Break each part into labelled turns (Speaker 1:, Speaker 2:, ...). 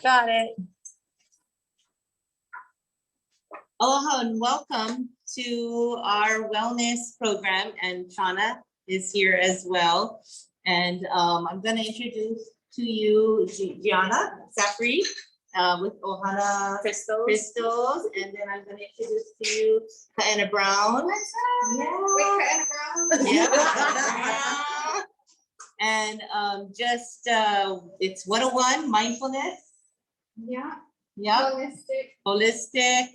Speaker 1: Got it. Aloha and welcome to our wellness program, and GeAna is here as well. And I'm going to introduce to you GeAna Saffery with Ohana crystals, and then I'm going to introduce to you Kaena Brown.
Speaker 2: Yeah. Wait, Kaena Brown.
Speaker 1: Yeah. And it's 101 mindfulness.
Speaker 2: Yeah.
Speaker 1: Yeah. Holistic.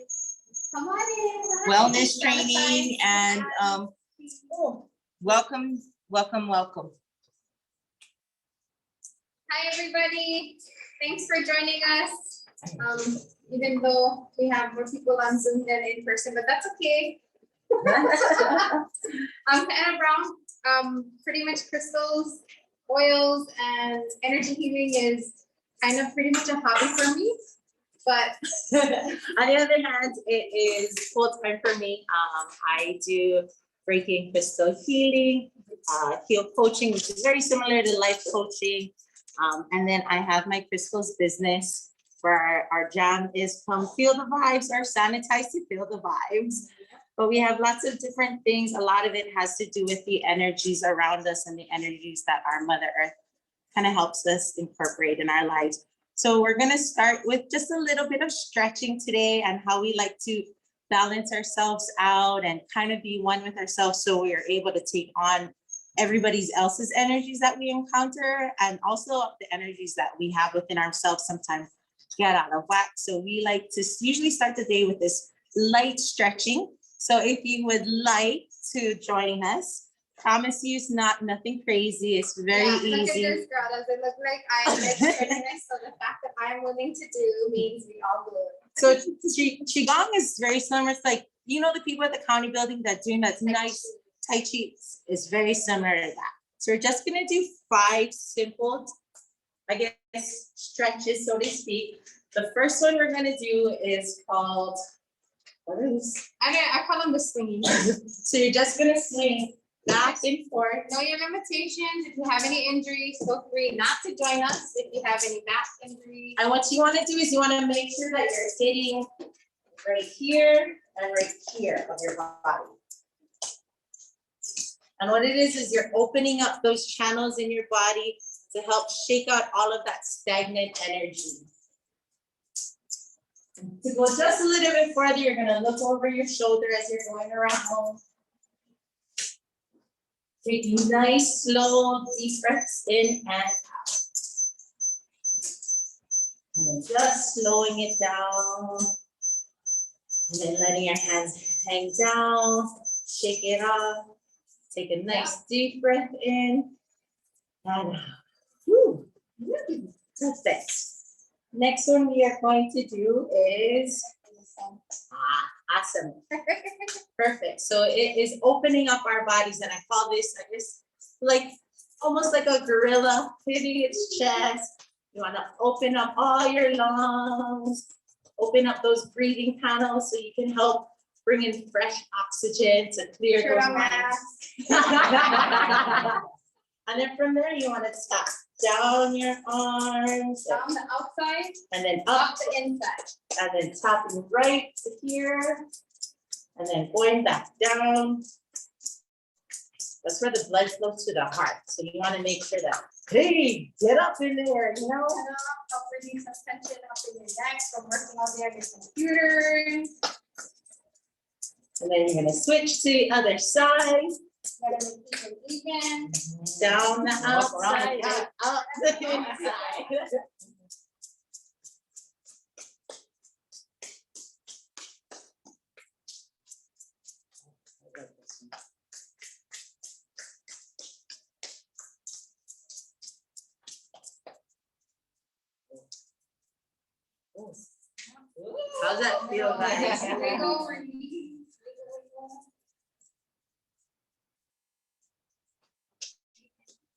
Speaker 2: Come on in.
Speaker 1: Wellness training, and welcome.
Speaker 2: Hi, everybody. Thanks for joining us. Even though we have more people on Zoom than in person, but that's okay. I'm Kaena Brown. Pretty much crystals, oils, and energy healing is kind of pretty much a hobby for me. But
Speaker 3: on the other hand, it is full time for me. I do Reiki crystal healing, heal coaching, which is very similar to life coaching. And then I have my crystals business where our jam is from Feel the Vibes or Sanitize to Feel the Vibes. But we have lots of different things. A lot of it has to do with the energies around us and the energies that our Mother Earth kind of helps us incorporate in our lives. So we're going to start with just a little bit of stretching today and how we like to balance ourselves out and kind of be one with ourselves, so we are able to take on everybody else's energies that we encounter, and also the energies that we have within ourselves sometimes get out of whack. So we like to usually start the day with this light stretching. So if you would like to join us, promise you it's nothing crazy. It's very easy.
Speaker 2: Look at this girl. Does it look like I'm experienced? So the fact that I'm willing to do means we all do it.
Speaker 1: So Qigong is very similar. It's like, you know, the people at the county building that doing that nice Tai Chi is very similar to that. So we're just gonna do 5 simple, I guess, stretches, so to speak. The first one we're gonna do is called, what is?
Speaker 2: I call them the swinging.
Speaker 1: So you're just gonna swing back and forth.
Speaker 2: Know your limitations. If you have any injuries, feel free not to join us. If you have any back injuries.
Speaker 1: And what you want to do is you want to make sure that you're hitting right here and right here of your body. And what it is you're opening up those channels in your body to help shake out all of that stagnant energy. To go just a little bit further, you're going to look over your shoulder as you're going around. Take nice, slow, deep breaths in and out. And then just slowing it down. And then letting your hands hang down, shake it off. Take a nice deep breath in and out. Woo. Perfect. Next one we are going to do is awesome. Perfect. So it is opening up our bodies, and I call this, I guess, like almost like a gorilla hitting its chest. You want to open up all your lungs, open up those breathing panels so you can help bring in fresh oxygen to clear those lungs. And then from there, you want to tap down your arms,
Speaker 2: Down the outside,
Speaker 1: and then up
Speaker 2: the inside.
Speaker 1: And then tapping right to here, and then going back down. That's where the blood flows to the heart. So you want to make sure that, hey, get up in there, you know?
Speaker 2: Help release some tension up in your neck from working all day on your computer.
Speaker 1: And then you're going to switch to the other side.
Speaker 2: Even.
Speaker 1: Down the outside, and up the inside. How's that feel, guys?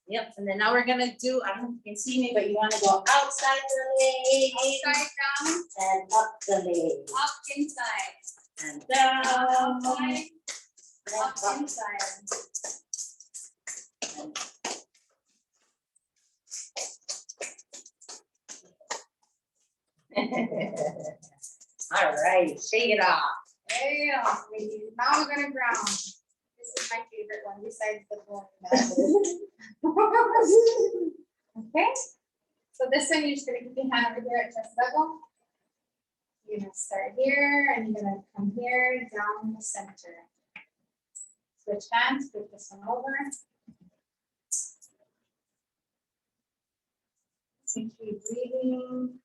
Speaker 1: Yep, and then now we're gonna do, I don't know if you can see me, but you wanna go outside the leg.
Speaker 2: Upside down.
Speaker 1: And up the leg.
Speaker 2: Up inside.
Speaker 1: And down.
Speaker 2: Outside. Up
Speaker 1: Up.
Speaker 2: inside.
Speaker 3: All right, shake it off.
Speaker 2: There you go, ladies. Now we're gonna ground. This is my favorite one besides the bone. Okay, so this one you're just gonna keep your hand over here at chest level. You're gonna start here and you're gonna come here down the center. Switch hands, flip this one over. Make sure you're breathing.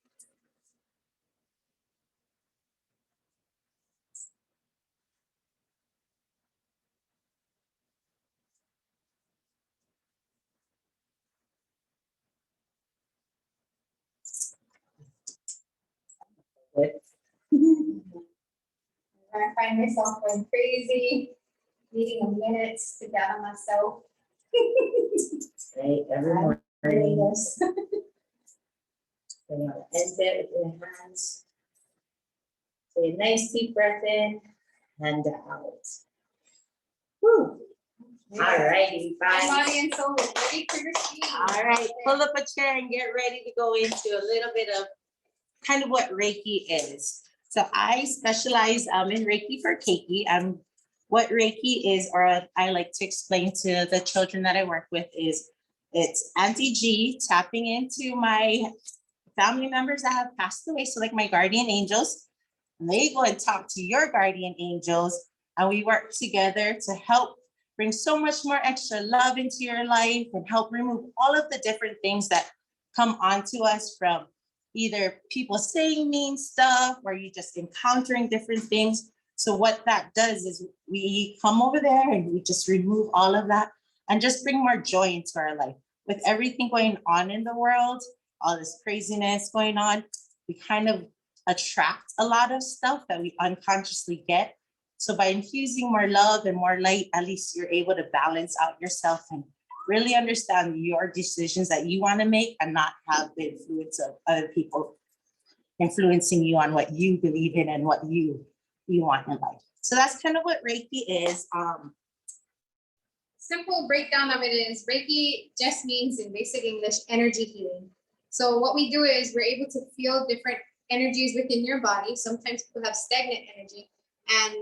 Speaker 2: I find myself going crazy, needing a minute to gather myself.
Speaker 3: Right, every morning.
Speaker 2: Yes.
Speaker 3: You want to exit with your hands. Take a nice deep breath in and out. Whew. All righty,
Speaker 2: My
Speaker 3: fine.
Speaker 2: body and soul is ready to receive.
Speaker 3: All right, pull up a chair and get ready to go into a little bit of kind of what Reiki is. So I specialize in Reiki for Keiki. What Reiki is, or I like to explain to the children that I work with, is it's anti-G, tapping into my family members that have passed away. So like my guardian angels, and they go and talk to your guardian angels, and we work together to help bring so much more extra love into your life and help remove all of the different things that come onto us from either people saying mean stuff or you just encountering different things. So what that does is we come over there and we just remove all of that and just bring more joy into our life. With everything going on in the world, all this craziness going on, we kind of attract a lot of stuff that we unconsciously get. So by infusing more love and more light, at least you're able to balance out yourself and really understand your decisions that you want to make and not have the influence of other people influencing you on what you believe in and what you want in life. So that's kind of what Reiki is.
Speaker 2: Simple breakdown of it is Reiki just means in basic English, energy healing. So what we do is we're able to feel different energies within your body. Sometimes people have stagnant energy, and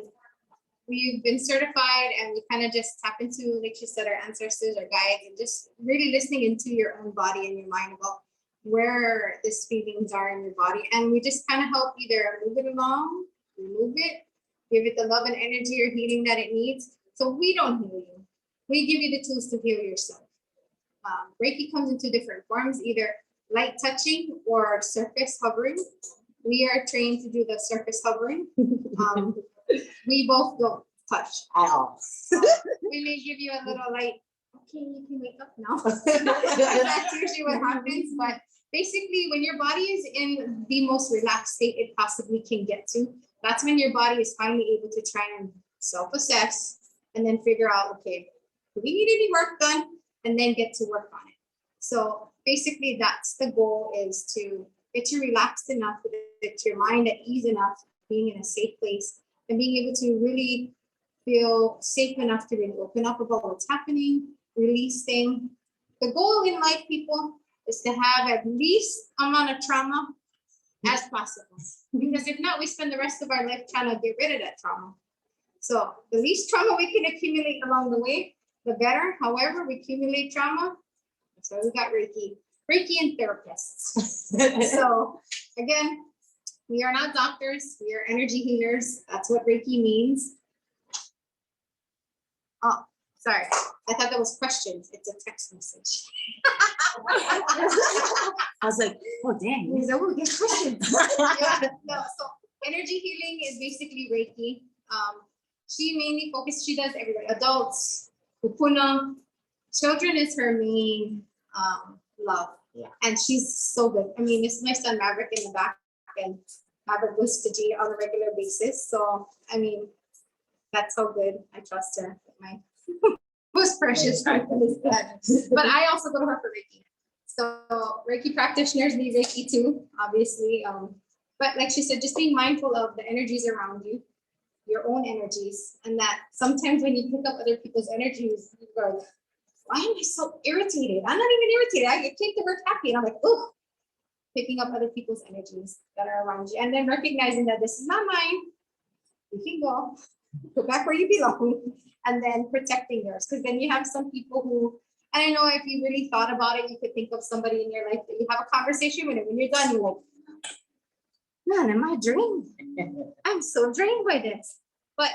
Speaker 2: we've been certified and we kind of just tap into, like you said, our ancestors, our guides, and just really listening into your own body and your mind about where these feelings are in your body. And we just kind of help either move it along, remove it, give it the love and energy or healing that it needs. So we don't heal you. We give you the tools to heal yourself. Reiki comes in two different forms, either light touching or surface hovering. We are trained to do the surface hovering. We both don't touch at all. We may give you a little light, okay, you can wake up now. That's usually what happens. But basically, when your body is in the most relaxed state it possibly can get to, that's when your body is finally able to try and self-assess and then figure out, okay, do we need any work done? And then get to work on it. So basically, that's the goal, is to get you relaxed enough, get your mind at ease enough, being in a safe place, and being able to really feel safe enough to really open up about what's happening, releasing. The goal in life, people, is to have at least amount of trauma as possible. Because if not, we spend the rest of our life trying to get rid of that trauma. So the least trauma we can accumulate along the way, the better. However, we accumulate trauma. That's why we got Reiki and therapists. So again, we are not doctors, we are energy healers. That's what Reiki means. Oh, sorry. I thought that was questions. It's a text message.
Speaker 3: I was like, oh, dang.
Speaker 2: He's like, oh, get questions. Yeah, no, so energy healing is basically Reiki. She mainly focuses, she does everybody, adults, kupuna. Children is her main love. Yeah. And she's so good. I mean, this is my son Maverick in the back, and Maverick goes to G on a regular basis. So, I mean, that's so good. I trust her. My most precious friend is that. But I also go to her for Reiki. So Reiki practitioners need Reiki too, obviously. But like she said, just being mindful of the energies around you, your own energies, and that sometimes when you pick up other people's energies, you go, why am I so irritated? I'm not even irritated. I came to work happy. And I'm like, oh, picking up other people's energies that are around you, and then recognizing that this is not mine. You can go back where you belong, and then protecting yours. Because then you have some people who, and I know if you really thought about it, you could think of somebody in your life that you have a conversation with, and when you're done, you're like, man, am I drained? I'm so drained by this. But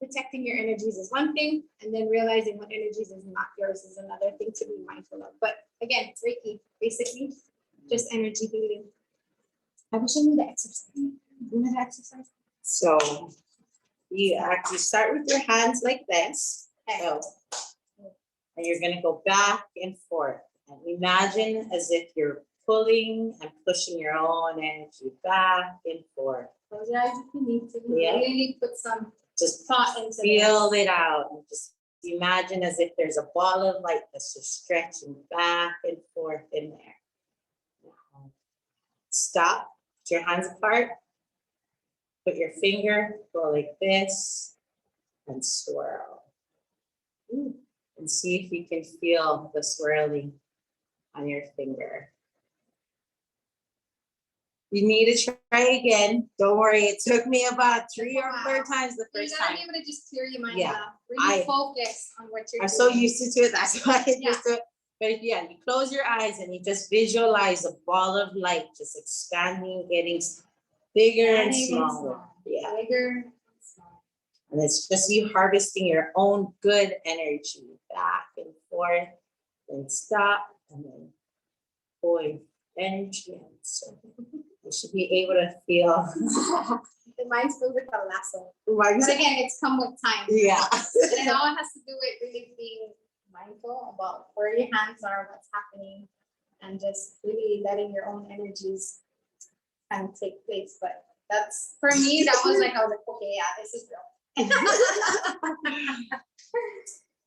Speaker 2: protecting your energies is one thing, and then realizing what energies is not yours is another thing to be mindful of. But again, Reiki, basically, just energy healing. I wish I knew the exercise. You know the exercise?
Speaker 3: So you actually start with your hands like this. So, and you're gonna go back and forth. And imagine as if you're pulling and pushing your own energy back and forth.
Speaker 2: Close your eyes if you need to.
Speaker 3: Yeah.
Speaker 2: Really put some
Speaker 3: Just
Speaker 2: thought into
Speaker 3: feel
Speaker 2: this.
Speaker 3: it out. And just imagine as if there's a ball of light that's just stretching back and forth in there. Stop, put your hands apart. Put your finger, go like this, and swirl. And see if you can feel the swirling on your finger. You need to try again. Don't worry, it took me about 3 or 4 times the
Speaker 2: You
Speaker 3: first
Speaker 2: gotta
Speaker 3: time.
Speaker 2: be able to just clear your mind
Speaker 3: Yeah.
Speaker 2: out. Really
Speaker 3: I-
Speaker 2: focus on what you're
Speaker 3: I'm
Speaker 2: doing.
Speaker 3: so used to it, that's why I
Speaker 2: Yeah.
Speaker 3: just do it. But if you close your eyes and you just visualize a ball of light just expanding, getting bigger and
Speaker 2: Getting
Speaker 3: smaller.
Speaker 2: smaller.
Speaker 3: Yeah.
Speaker 2: Bigger and smaller.
Speaker 3: And it's just you harvesting your own good energy back and forth, then stop, and then pulling energy in. So you should be able to feel.
Speaker 2: The mind's filled with a lasso.
Speaker 3: But
Speaker 2: But again, it's come with time.
Speaker 3: yeah.
Speaker 2: And it all has to do with really being mindful about where your hands are, what's happening, and just really letting your own energies kind of take place. But that's, for me, that was like, I was like, okay, yeah, this is real.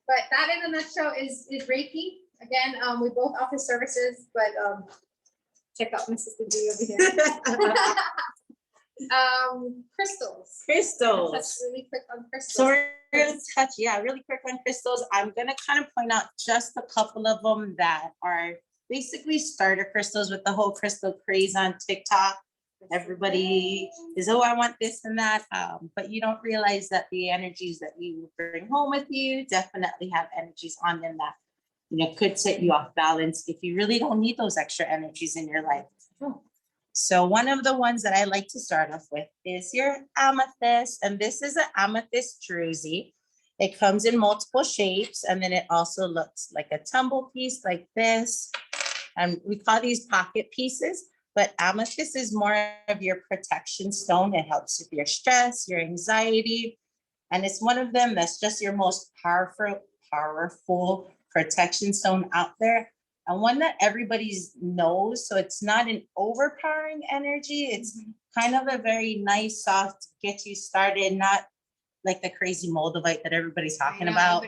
Speaker 2: But that in a nutshell is Reiki. Again, we both offer services, but check out my sister G over here. Crystals.
Speaker 3: Crystals.
Speaker 2: Touch really quick on crystals.
Speaker 3: So we're gonna touch, really quick on crystals. I'm gonna kind of point out just a couple of them that are basically starter crystals with the whole crystal craze on TikTok. Everybody is, oh, I want this and that, but you don't realize that the energies that you bring home with you definitely have energies on them that, could set you off balance if you really don't need those extra energies in your life. So one of the ones that I like to start off with is your amethyst, and this is an amethyst druzy. It comes in multiple shapes, and then it also looks like a tumble piece like this. And we call these pocket pieces, but amethyst is more of your protection stone. It helps with your stress, your anxiety, and it's one of them that's just your most powerful protection stone out there. And one that everybody knows, so it's not an overpowering energy. It's kind of a very nice, soft, get you started, not like the crazy moldavite that everybody's talking about.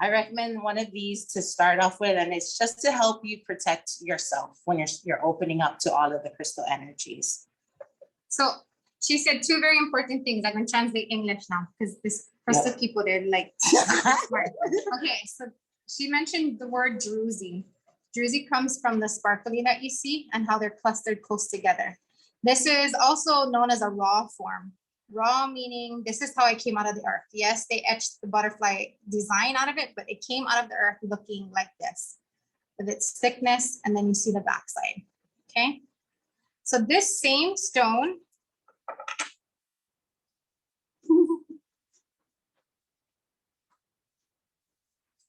Speaker 3: I recommend one of these to start off with, and it's just to help you protect yourself when you're opening up to all of the crystal energies.
Speaker 2: So she said 2 very important things. I'm going to translate English now because this crystal people, they're like smart. Okay, so she mentioned the word druzy. Druzy comes from the sparkly that you see and how they're clustered close together. This is also known as a raw form. Raw meaning this is how it came out of the earth. Yes, they etched the butterfly design out of it, but it came out of the earth looking like this, with its thickness, and then you see the backside. Okay, so this same stone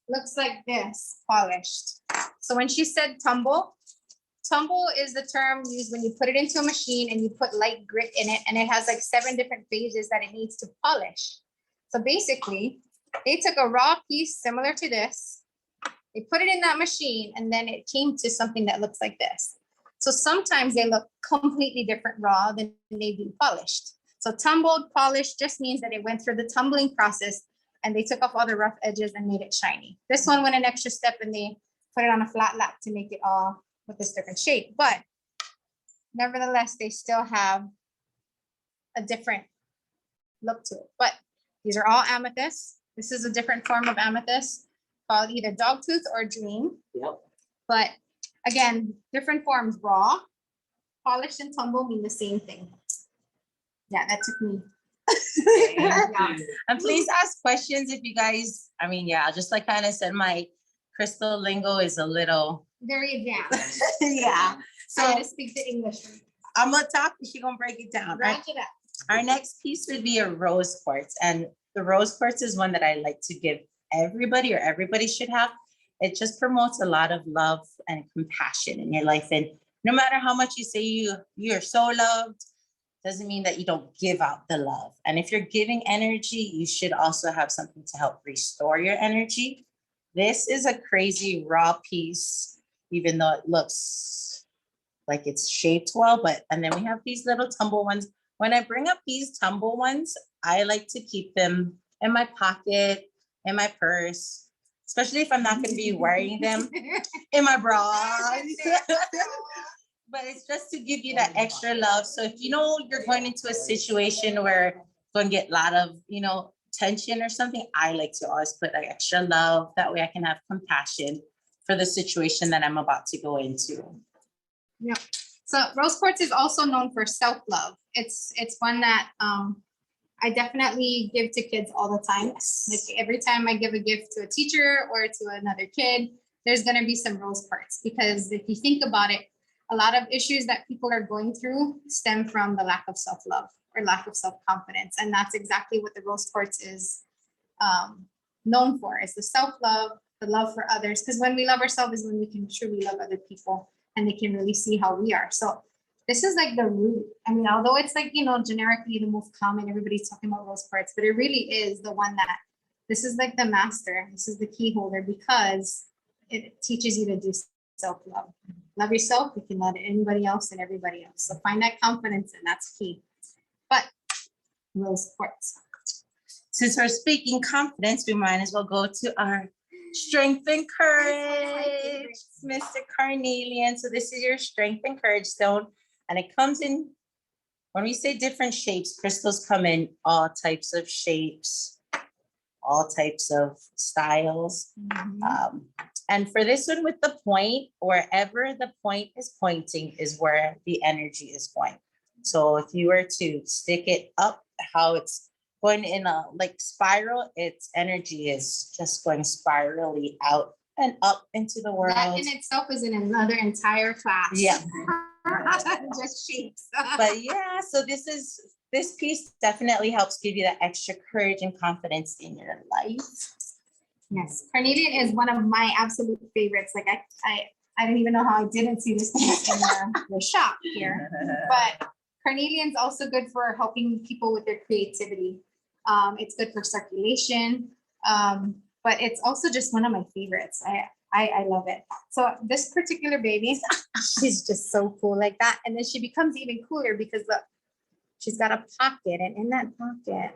Speaker 2: looks like this, polished. So when she said tumble is the term used when you put it into a machine and you put light grit in it, and it has like 7 different phases that it needs to polish. So basically, they took a raw piece similar to this, they put it in that machine, and then it came to something that looks like this. So sometimes they look completely different raw than they do polished. So tumbled, polished just means that it went through the tumbling process and they took off all the rough edges and made it shiny. This one went an extra step and they put it on a flat lap to make it all with this different shape. But nevertheless, they still have a different look to it. But these are all amethysts. This is a different form of amethyst called either dogtooth or dream.
Speaker 3: Yep.
Speaker 2: But Again, different forms, raw, polished, and tumble mean the same thing. Yeah, that took me.
Speaker 3: Yeah. And please ask questions if you guys, I mean, yeah, just like Kaena said, my crystal lingo is a little,
Speaker 2: Very advanced.
Speaker 3: yeah.
Speaker 2: So I
Speaker 3: So
Speaker 2: had to speak the English.
Speaker 3: I'm gonna talk, she's gonna break it down.
Speaker 2: Branch it up.
Speaker 3: Our next piece would be a rose quartz. And the rose quartz is one that I like to give everybody, or everybody should have. It just promotes a lot of love and compassion in your life. And no matter how much you say you're so loved, doesn't mean that you don't give out the love. And if you're giving energy, you should also have something to help restore your energy. This is a crazy raw piece, even though it looks like it's shaped well, and then we have these little tumble ones. When I bring up these tumble ones, I like to keep them in my pocket, in my purse, especially if I'm not going to be wearing them in my bra. But it's just to give you that extra love. So if you know you're going into a situation where it's going to get a lot of, tension or something, I like to always put like extra love. That way I can have compassion for the situation that I'm about to go into.
Speaker 2: Yeah. So rose quartz is also known for self-love. It's one that I definitely give to kids all the time. Like every time I give a gift to a teacher or to another kid, there's going to be some rose quartz, because if you think about it, a lot of issues that people are going through stem from the lack of self-love or lack of self-confidence. And that's exactly what the rose quartz is known for, is the self-love, the love for others. Because when we love ourselves is when we can truly love other people and they can really see how we are. So this is like the root. I mean, although it's like, generically the most common, everybody's talking about rose quartz, but it really is the one that, this is like the master. This is the key holder, because it teaches you to do self-love. Love yourself, you can love anybody else and everybody else. So find that confidence, and that's key. But rose quartz.
Speaker 3: Since we're speaking confidence, we might as well go to our strength and courage, Mr. Carnelian. So this is your strength and courage stone, and it comes in, when we say different shapes, crystals come in all types of shapes, all types of styles. And for this one with the point, wherever the point is pointing is where the energy is going. So if you were to stick it up, how it's going in a like spiral, its energy is just going spirally out and up into the world.
Speaker 2: That in itself is in another entire class.
Speaker 3: Yeah.
Speaker 2: Just shapes.
Speaker 3: But yeah, so this piece definitely helps give you that extra courage and confidence in your life.
Speaker 2: Yes, Carnelian is one of my absolute favorites. Like I don't even know how I didn't see this piece in the shop here. But Carnelian's also good for helping people with their creativity. It's good for circulation, but it's also just one of my favorites. I love it. So this particular baby, she's just so cool like that. And then she becomes even cooler because look, she's got a pocket, and in that pocket,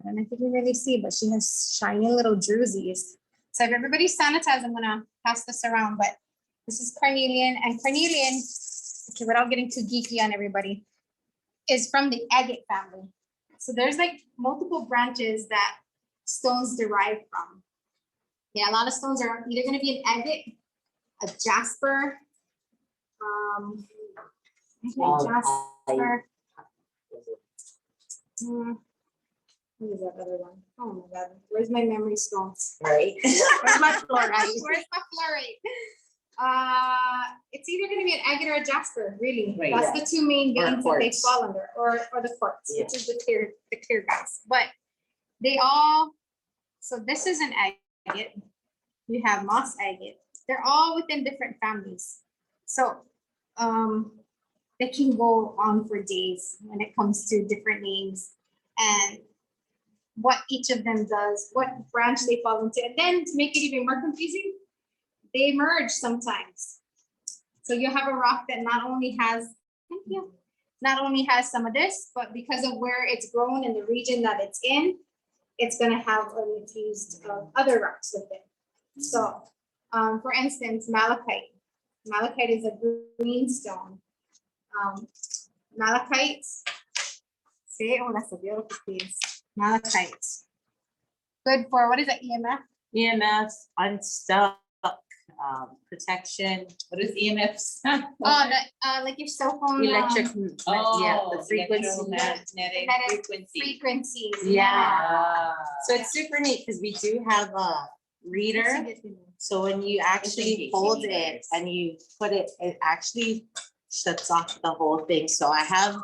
Speaker 2: I don't know if you can really see, but she has shiny little drusies. So if everybody's sanitized, I'm gonna pass this around, but this is Carnelian, and Carnelian, okay, without getting too geeky on everybody, is from the agate family. So there's like multiple branches that stones derive from. Yeah, a lot of stones are either gonna be an agate, a jasper, jasper. What is that other one? Oh my God, where's my memory stones?
Speaker 3: Right.
Speaker 2: Where's my fluorite? Where's my fluorite? It's either going to be an agate or a jasper, really.
Speaker 3: Right,
Speaker 2: That's the two main veins that they
Speaker 3: quartz.
Speaker 2: fall under, or the quartz,
Speaker 3: Yeah.
Speaker 2: which is the clear guys. But they all, so this is an agate. You have moss agate. They're all within different families. So they can go on for days when it comes to different names and what each of them does, what branch they fall into. And then to make it even more confusing, they merge sometimes. So you have a rock that not only has some of this, but because of where it's grown and the region that it's in, it's gonna have a infused other rocks with it. So for instance, malachite. Malachite is a green stone. Malachite, see, oh, that's a beautiful piece. Malachite. Good for, what is it, EMF?
Speaker 1: EMF, unstuck,
Speaker 3: protection,
Speaker 1: What is EMF?
Speaker 2: Like your cell phone.
Speaker 3: electric,
Speaker 1: Oh,
Speaker 3: yeah, the frequency.
Speaker 1: electromagnetic
Speaker 2: Magnetic
Speaker 1: frequency.
Speaker 2: frequencies.
Speaker 3: Yeah. So it's super neat because we do have a reader. So when you actually hold it and you put it, it actually shuts off the whole thing. So I have,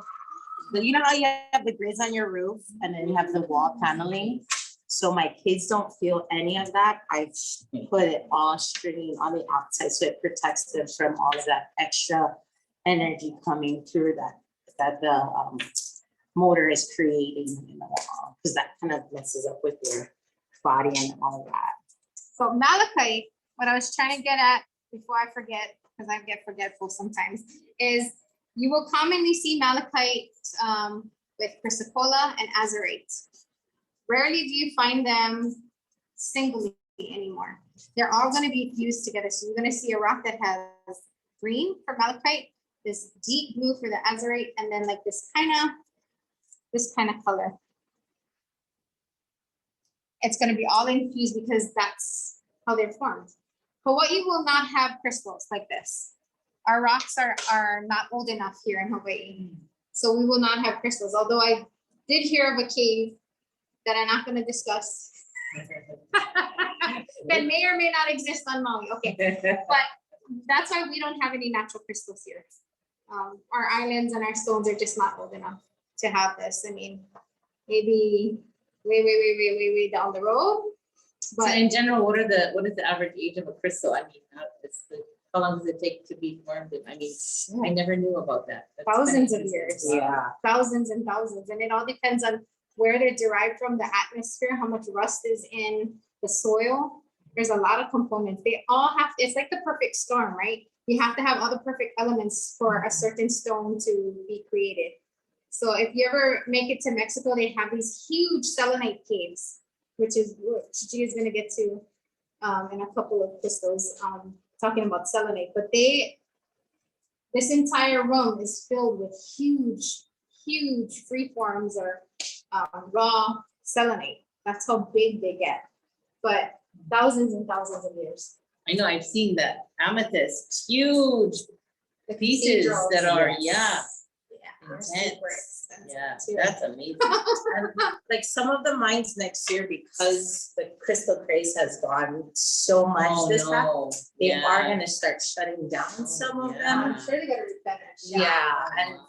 Speaker 3: you know how you have the grids on your roof and then you have the wall paneling? So my kids don't feel any of that. I put it all stringing on the outside so it protects them from all of that extra energy coming through that the motor is creating in the wall, because that kind of messes up with your body and all of that.
Speaker 2: So malachite, what I was trying to get at before I forget, because I get forgetful sometimes, is you will commonly see malachite with chrysocolla and azurite. Rarely do you find them singly anymore. They're all going to be fused together. So you're going to see a rock that has green for malachite, this deep blue for the azurite, and then like this kind of color. It's going to be all infused because that's how they're formed. But what you will not have crystals like this. Our rocks are not old enough here in Hawaii. So we will not have crystals. Although I did hear of a cave that I'm not going to discuss that may or may not exist on Maui. Okay, but that's why we don't have any natural crystals here. Our islands and our stones are just not old enough to have this. I mean, maybe way down the road.
Speaker 1: So
Speaker 2: But
Speaker 1: in general, what is the average age of a crystal? I mean, how long does it take to be formed? I mean, I never knew about that. That's
Speaker 2: thousands of
Speaker 1: kind
Speaker 2: years.
Speaker 3: Yeah.
Speaker 2: Thousands and thousands. And it all depends on where they're derived from, the atmosphere, how much rust is in the soil. There's a lot of components. They all have, it's like the perfect storm, right? You have to have all the perfect elements for a certain stone to be created. So if you ever make it to Mexico, they have these huge selenite caves, which G is going to get to in a couple of crystals, talking about selenite. But this entire room is filled with huge free forms or raw selenite. That's how big they get. But thousands and thousands of years.
Speaker 1: I know, I've seen that amethyst, huge
Speaker 2: The
Speaker 1: pieces
Speaker 2: cathedrals,
Speaker 1: that are,
Speaker 2: yes.
Speaker 1: yeah,
Speaker 2: They're super expensive
Speaker 1: yeah,
Speaker 2: too.
Speaker 1: that's amazing.
Speaker 3: Like some of the mines next year, because the crystal craze has gone so much
Speaker 1: Oh,
Speaker 3: this time,
Speaker 1: no.
Speaker 3: they
Speaker 1: Yeah.
Speaker 3: are gonna start shutting down some of
Speaker 1: yeah.
Speaker 3: them.
Speaker 2: I'm sure they gotta replenish.
Speaker 3: Yeah, and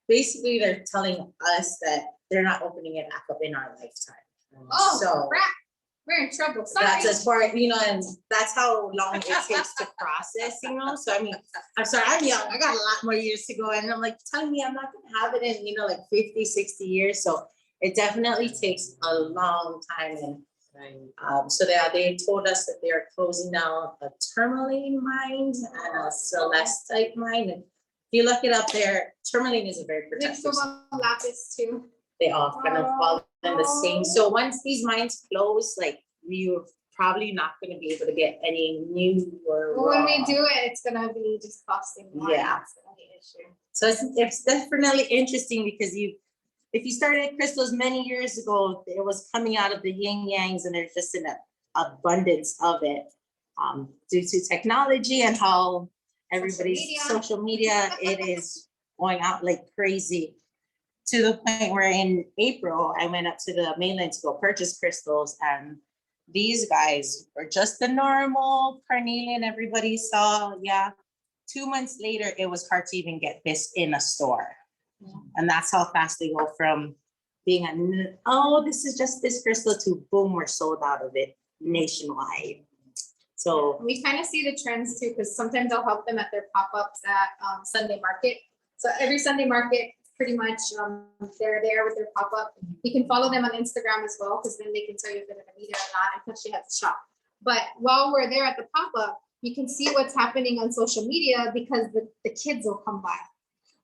Speaker 3: basically they're telling us that they're not opening it back up in our lifetime.
Speaker 2: Oh,
Speaker 3: So-
Speaker 2: crap. We're in trouble. Sorry.
Speaker 3: That's as far, and that's how long it takes to process, So I mean, I'm sorry, I'm young, I got a lot more years to go, and I'm like, telling me I'm not gonna have it in, like 50, 60 years, so it definitely takes a long time, and so they told us that they are closing down a tourmaline mine and a celestite mine, and if you look it up there, tourmaline is a very
Speaker 2: Let's
Speaker 3: protective.
Speaker 2: go on lapis too.
Speaker 3: They all kind of fall in the same. So once these mines close, like you're probably not gonna be able to get any new or
Speaker 2: Well, when we
Speaker 3: raw.
Speaker 2: do it, it's gonna be just costing more.
Speaker 3: Yeah.
Speaker 2: That's gonna be an issue.
Speaker 3: So it's definitely interesting because if you started crystals many years ago, it was coming out of the yin yangs and there's just an abundance of it. Due to technology and how everybody's
Speaker 2: media.
Speaker 3: social media, it is going out like crazy. To the point where in April, I went up to the mainland to go purchase crystals, and these guys were just the normal carnelian everybody saw. Yeah. 2 months later, it was hard to even get this in a store. And that's how fast they go from being this is just this crystal to boom, we're sold out of it nationwide. So
Speaker 2: We kind of see the trends too, because sometimes I'll help them at their pop-ups at Sunday market. So every Sunday market, pretty much they're there with their pop-up. You can follow them on Instagram as well, because then they can tell you if they're gonna be there or not, and plus she has a shop. But while we're there at the pop-up, you can see what's happening on social media because the kids will come by.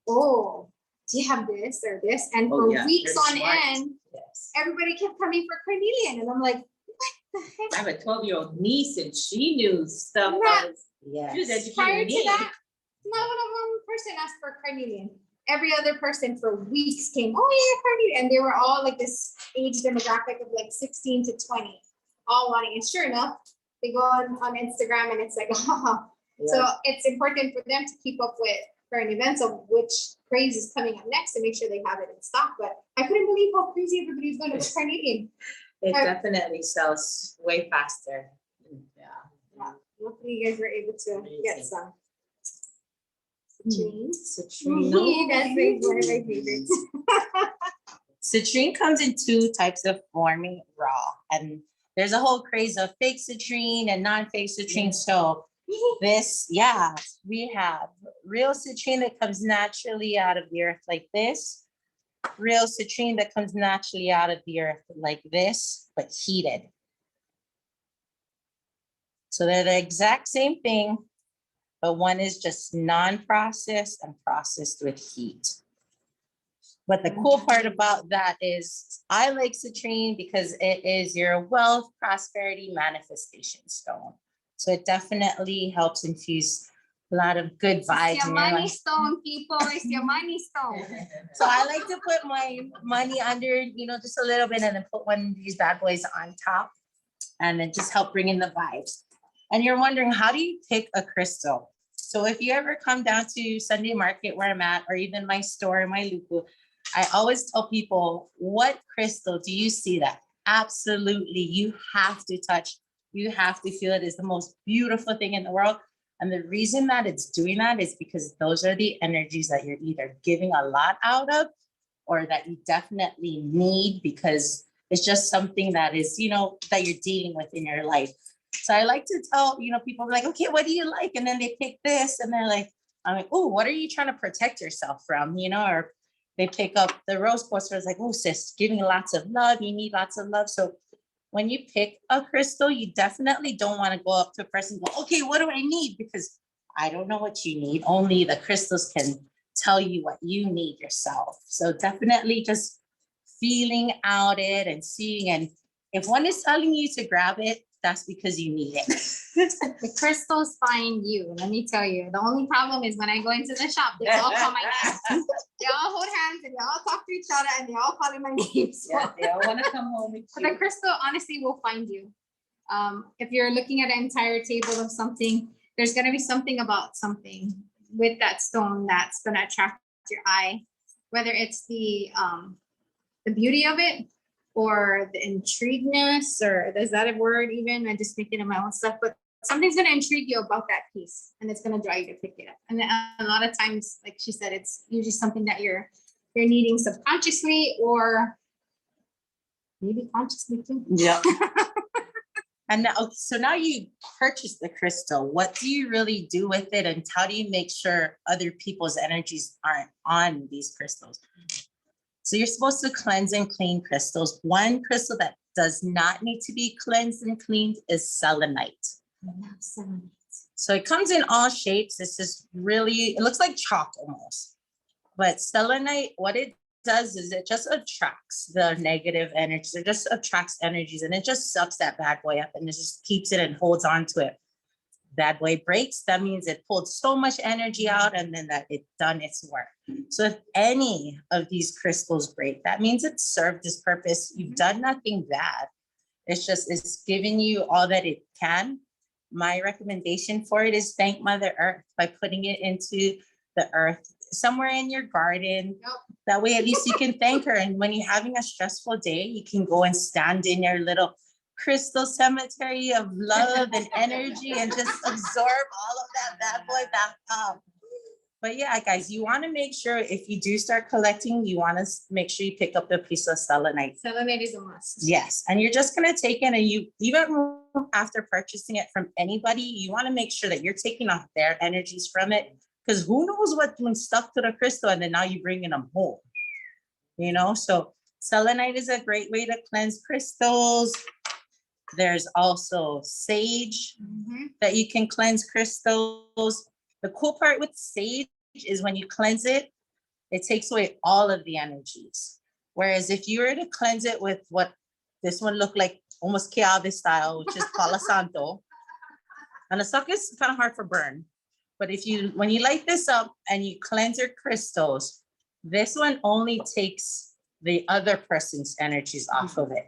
Speaker 2: Oh, do you have this or this? And
Speaker 1: Oh,
Speaker 2: for
Speaker 1: yeah,
Speaker 2: weeks
Speaker 1: they're
Speaker 2: on
Speaker 1: smart.
Speaker 2: end,
Speaker 3: yes.
Speaker 2: everybody kept coming for carnelian. And I'm like, what the heck?
Speaker 1: I have a 12-year-old niece and she knew stuff.
Speaker 2: Right.
Speaker 1: She was
Speaker 3: Yes.
Speaker 1: educating
Speaker 2: Prior to
Speaker 1: me.
Speaker 2: that, not one person asked for carnelian. Every other person for weeks came, oh yeah, carnelian. And they were all like this age demographic of like 16 to 20, all wanting. And sure enough, they go on Instagram and it's like, so it's important for them to keep up with current events of which craze is coming up next and make sure they have it in stock. But I couldn't believe how crazy everybody's going with Carnelian.
Speaker 3: It definitely sells way faster.
Speaker 2: Yeah. Hopefully you guys were able to get some. Citrine.
Speaker 3: Citrine.
Speaker 2: That's one of my favorites.
Speaker 1: Citrine comes in two types of forming, raw, and there's a whole craze of fake citrine and non-fake citrine. So this, we have real citrine that comes naturally out of the earth like this, real citrine that comes naturally out of the earth like this, but heated. So they're the exact same thing, but one is just non-processed and processed with heat. But the cool part about that is I like citrine because it is your wealth, prosperity, manifestation stone. So it definitely helps infuse a lot of good vibes.
Speaker 2: It's your money stone, people. It's your money stone.
Speaker 1: So I like to put my money under, just a little bit and then put one of these bad boys on top and then just help bring in the vibes. And you're wondering, how do you pick a crystal? So if you ever come down to Sunday Market where I'm at, or even my store in my Lupu, I always tell people, what crystal do you see that absolutely you have to touch, you have to feel it is the most beautiful thing in the world? And the reason that it's doing that is because those are the energies that you're either giving a lot out of or that you definitely need, because it's just something that is, that you're dealing with in your life. So I like to tell, people like, okay, what do you like? And then they pick this and they're like, I'm like, oh, what are you trying to protect yourself from? Or they pick up the rose quartz, it's like, oh, sis, giving lots of love. You need lots of love. So when you pick a crystal, you definitely don't want to go up to a person and go, okay, what do I need? Because I don't know what you need. Only the crystals can tell you what you need yourself. So definitely just feeling out it and seeing. And if one is telling you to grab it, that's because you need it.
Speaker 2: The crystals find you. Let me tell you. The only problem is when I go into the shop, they all call my name. They all hold hands and they all talk to each other and they all call my name. So.
Speaker 3: Yeah, they all want to come home with
Speaker 2: But
Speaker 3: you.
Speaker 2: the crystal honestly will find you. If you're looking at an entire table of something, there's going to be something about something with that stone that's going to attract your eye, whether it's the beauty of it, or the intrigueness, or is that a word even? I'm just thinking of my own stuff, but something's going to intrigue you about that piece and it's going to draw you to pick it up. And a lot of times, like she said, it's usually something that you're needing subconsciously or maybe consciously too.
Speaker 1: Yeah. And now, so now you purchase the crystal. What do you really do with it? And how do you make sure other people's energies aren't on these crystals? So you're supposed to cleanse and clean crystals. One crystal that does not need to be cleansed and cleaned is selenite. So it comes in all shapes. This is really, it looks like chalk almost. But selenite, what it does is it just attracts the negative energies. It just attracts energies and it just sucks that bad boy up and it just keeps it and holds on to it. Bad boy breaks, that means it pulled so much energy out and then that it done its work. So if any of these crystals break, that means it served its purpose. You've done nothing bad. It's giving you all that it can. My recommendation for it is thank Mother Earth by putting it into the earth somewhere in your garden.
Speaker 2: Yep.
Speaker 1: That way at least you can thank her. And when you're having a stressful day, you can go and stand in your little crystal cemetery of love and energy and just absorb all of that bad boy back up. But yeah, guys, you want to make sure if you do start collecting, you want to make sure you pick up the piece of selenite.
Speaker 2: Selenite is a must.
Speaker 1: Yes, and you're just going to take it, and you even after purchasing it from anybody, you want to make sure that you're taking off their energies from it, because who knows what's been stuck to the crystal and then now you're bringing them home, So selenite is a great way to cleanse crystals. There's also sage that you can cleanse crystals. The cool part with sage is when you cleanse it, it takes away all of the energies. Whereas if you were to cleanse it with what this one looked like, almost Keave style, which is Palo Santo, and the sucker is kind of hard for burn. But when you light this up and you cleanse your crystals, this one only takes the other person's energies off of it.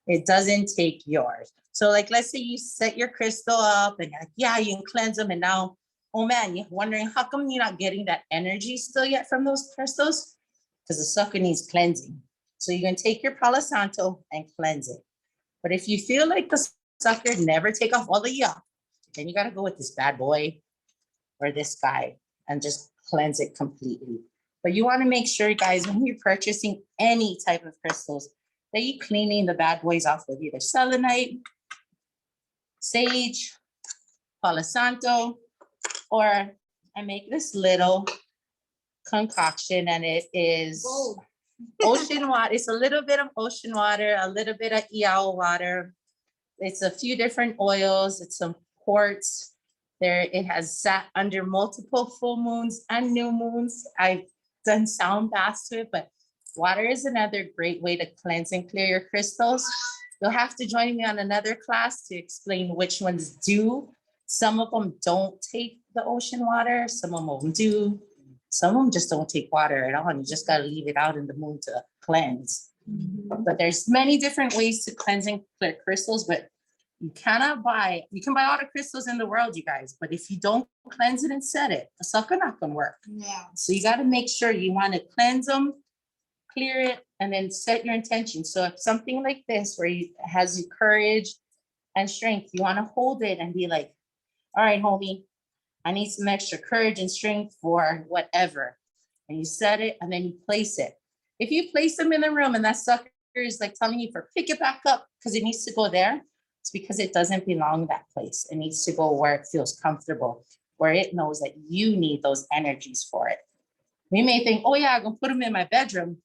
Speaker 1: It doesn't take yours.
Speaker 4: So like, let's say you set your crystal up and you're like, yeah, you can cleanse them. And now, oh man, you're wondering how come you're not getting that energy still yet from those crystals? Because the sucker needs cleansing. So you're gonna take your Palo Santo and cleanse it. But if you feel like the sucker never take off all the yuck, then you gotta go with this bad boy or this guy and just cleanse it completely. But you wanna make sure, guys, when you're purchasing any type of crystals, that you're cleaning the bad boys off with either selenite, sage, Palo Santo, or I make this little concoction and it is ocean water. It's a little bit of ocean water, a little bit of Iao water. It's a few different oils. It's some quartz. There, it has sat under multiple full moons and new moons. I've done sound baths to it, but water is another great way to cleanse and clear your crystals. You'll have to join me on another class to explain which ones do. Some of them don't take the ocean water. Some of them do. Some of them just don't take water at all. And you just got to leave it out in the moon to cleanse. But there's many different ways to cleanse and clear crystals, but you can buy all the crystals in the world, you guys, but if you don't cleanse it and set it, the sucker not gonna work.
Speaker 2: Yeah.
Speaker 4: So you got to make sure you want to cleanse them, clear it, and then set your intention. So if something like this, where you has you courage and strength, you want to hold it and be like, all right, homie, I need some extra courage and strength for whatever. And you set it and then you place it. If you place them in the room and that sucker is like telling you for pick it back up because it needs to go there, it's because it doesn't belong that place. It needs to go where it feels comfortable, where it knows that you need those energies for it. We may think, oh yeah, I'm gonna put them in my bedroom.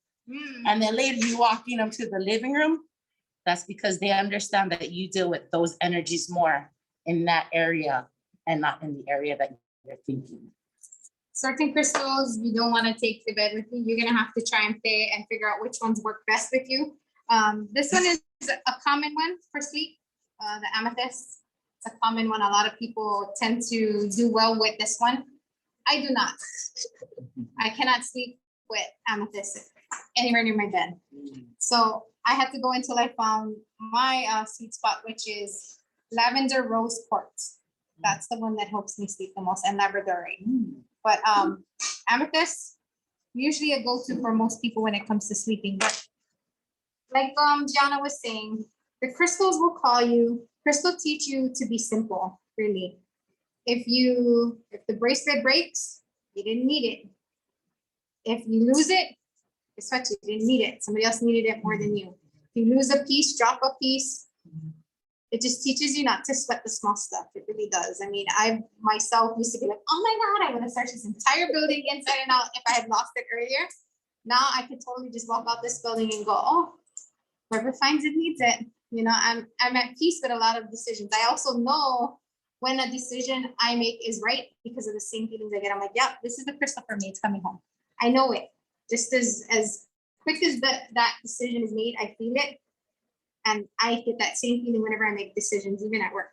Speaker 4: And then later you walking them to the living room. That's because they understand that you deal with those energies more in that area and not in the area that you're thinking.
Speaker 2: Certain crystals you don't want to take to bed with you. You're gonna have to try and play and figure out which ones work best with you. This one is a common one for sleep. The amethyst. It's a common one. A lot of people tend to do well with this one. I do not. I cannot sleep with amethyst anywhere near my bed. So I had to go until I found my sweet spot, which is lavender rose quartz. That's the one that helps me sleep the most, and labradorite. But amethyst, usually a go-to for most people when it comes to sleeping. But like GeAna was saying, the crystals will call you. Crystals teach you to be simple, really. If the bracelet breaks, you didn't need it. If you lose it, guess what? You didn't need it. Somebody else needed it more than you. If you lose a piece, drop a piece. It just teaches you not to sweat the small stuff. It really does. I mean, I myself used to be like, oh my God, I would have searched this entire building inside and out if I had lost it earlier. Now I could totally just walk out this building and go, oh, whoever finds it needs it. You know, I'm at peace with a lot of decisions. I also know when a decision I make is right because of the same feelings I get. I'm like, yeah, this is the crystal for me. It's coming home. I know it. Just as quick as that decision is made, I feel it. And I get that same feeling whenever I make decisions, even at work.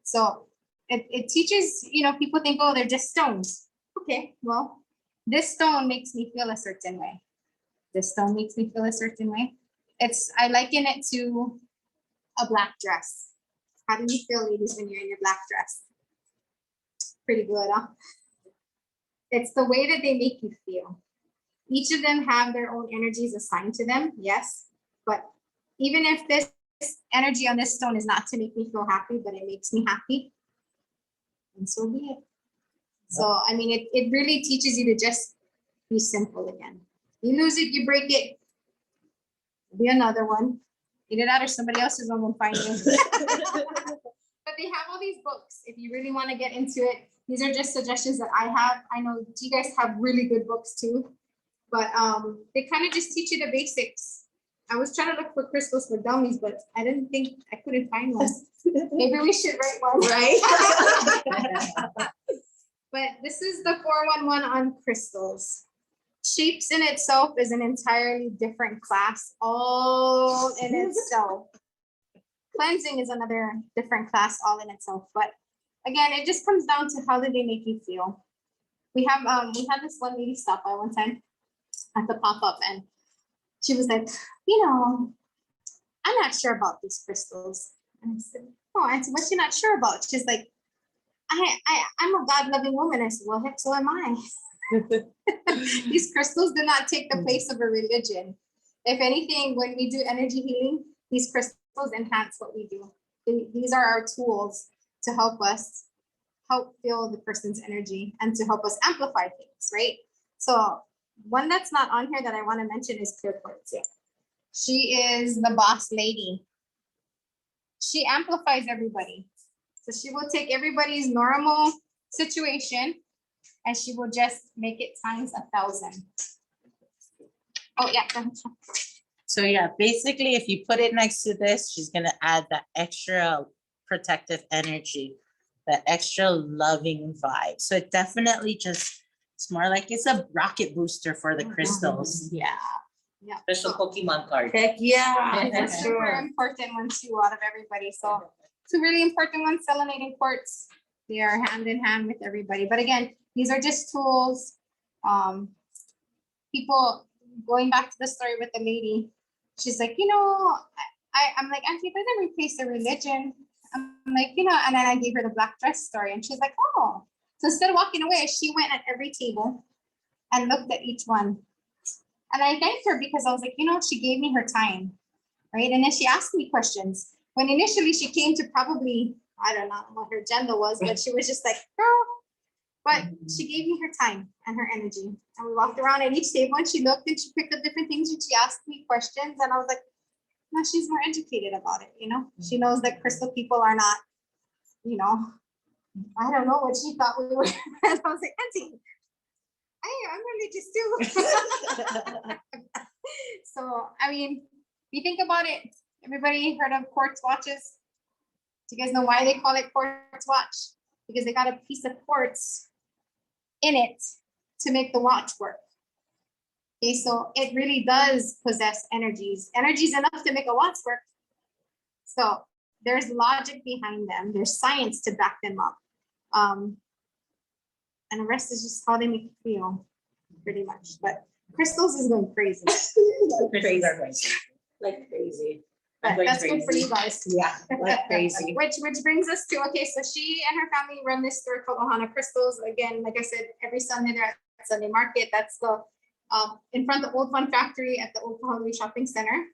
Speaker 2: So it teaches, you know, people think, oh, they're just stones. Okay, well, this stone makes me feel a certain way. This stone makes me feel a certain way. I liken it to a black dress. How do you feel, ladies, when you're in your black dress? Pretty good, huh? It's the way that they make you feel. Each of them have their own energies assigned to them, yes. But even if this energy on this stone is not to make me feel happy, but it makes me happy, and so be it. So, I mean, it really teaches you to just be simple again. You lose it, you break it, be another one. Either that or somebody else's one will find you. But they have all these books. If you really want to get into it, these are just suggestions that I have. I know you guys have really good books too, but they kind of just teach you the basics. I was trying to look for crystals for dummies, but I couldn't find one. Maybe we should write one. Right? But this is the 411 on crystals. Shapes in itself is an entirely different class, all in itself. Cleansing is another different class, all in itself. But again, it just comes down to how do they make you feel. We had this one lady stop by one time at the pop-up, and she was like, you know, I'm not sure about these crystals. And I said, oh, I said, what's she not sure about? She's like, I'm a God-loving woman. I said, well, heck, so am I. These crystals do not take the place of a religion. If anything, when we do energy healing, these crystals enhance what we do. These are our tools to help us help feel the person's energy and to help us amplify things, right? So one that's not on here that I want to mention is clear quartz. Yeah. She is the boss lady. She amplifies everybody. So she will take everybody's normal situation and she will just make it times 1,000. Oh yeah.
Speaker 4: So yeah, basically, if you put it next to this, she's gonna add that extra protective energy, that extra loving vibe. So it definitely just, it's more like it's a rocket booster for the crystals.
Speaker 1: Yeah.
Speaker 2: Yeah.
Speaker 1: Special Pokemon card.
Speaker 4: Heck yeah.
Speaker 2: It's a super important one too out of everybody. So two really important ones, selenite and quartz. They are hand in hand with everybody. But again, these are just tools. People, going back to the story with the lady, she's like, I'm like, Auntie, it doesn't replace the religion. I'm like, and then I gave her the black dress story and she's like, oh. So instead of walking away, she went at every table and looked at each one. And I thanked her because I was like, she gave me her time, right? And then she asked me questions. When initially she came to probably, I don't know what her agenda was, but she was just like, girl. But she gave me her time and her energy. And we walked around at each table and she looked and she picked up different things and she asked me questions. And I was like, no, she's more educated about it, She knows that crystal people are not, I don't know what she thought we were. And I was like, Auntie, I'm religious too. So, I mean, if you think about it, everybody heard of quartz watches? Do you guys know why they call it quartz watch? Because they got a piece of quartz in it to make the watch work. Okay, so it really does possess energies enough to make a watch work. So there's logic behind them. There's science to back them up. And the rest is just how they make you feel, pretty much. But crystals is going crazy.
Speaker 1: Crystals are crazy.
Speaker 3: Like crazy.
Speaker 2: But that's good for you guys.
Speaker 3: Yeah, like crazy.
Speaker 2: Which brings us to, okay, so she and her family run this store called Ohana Crystals. Again, like I said, every Sunday they're at Sunday Market. That's the in front of the Old Fun Factory at the Old Kahului Shopping Center.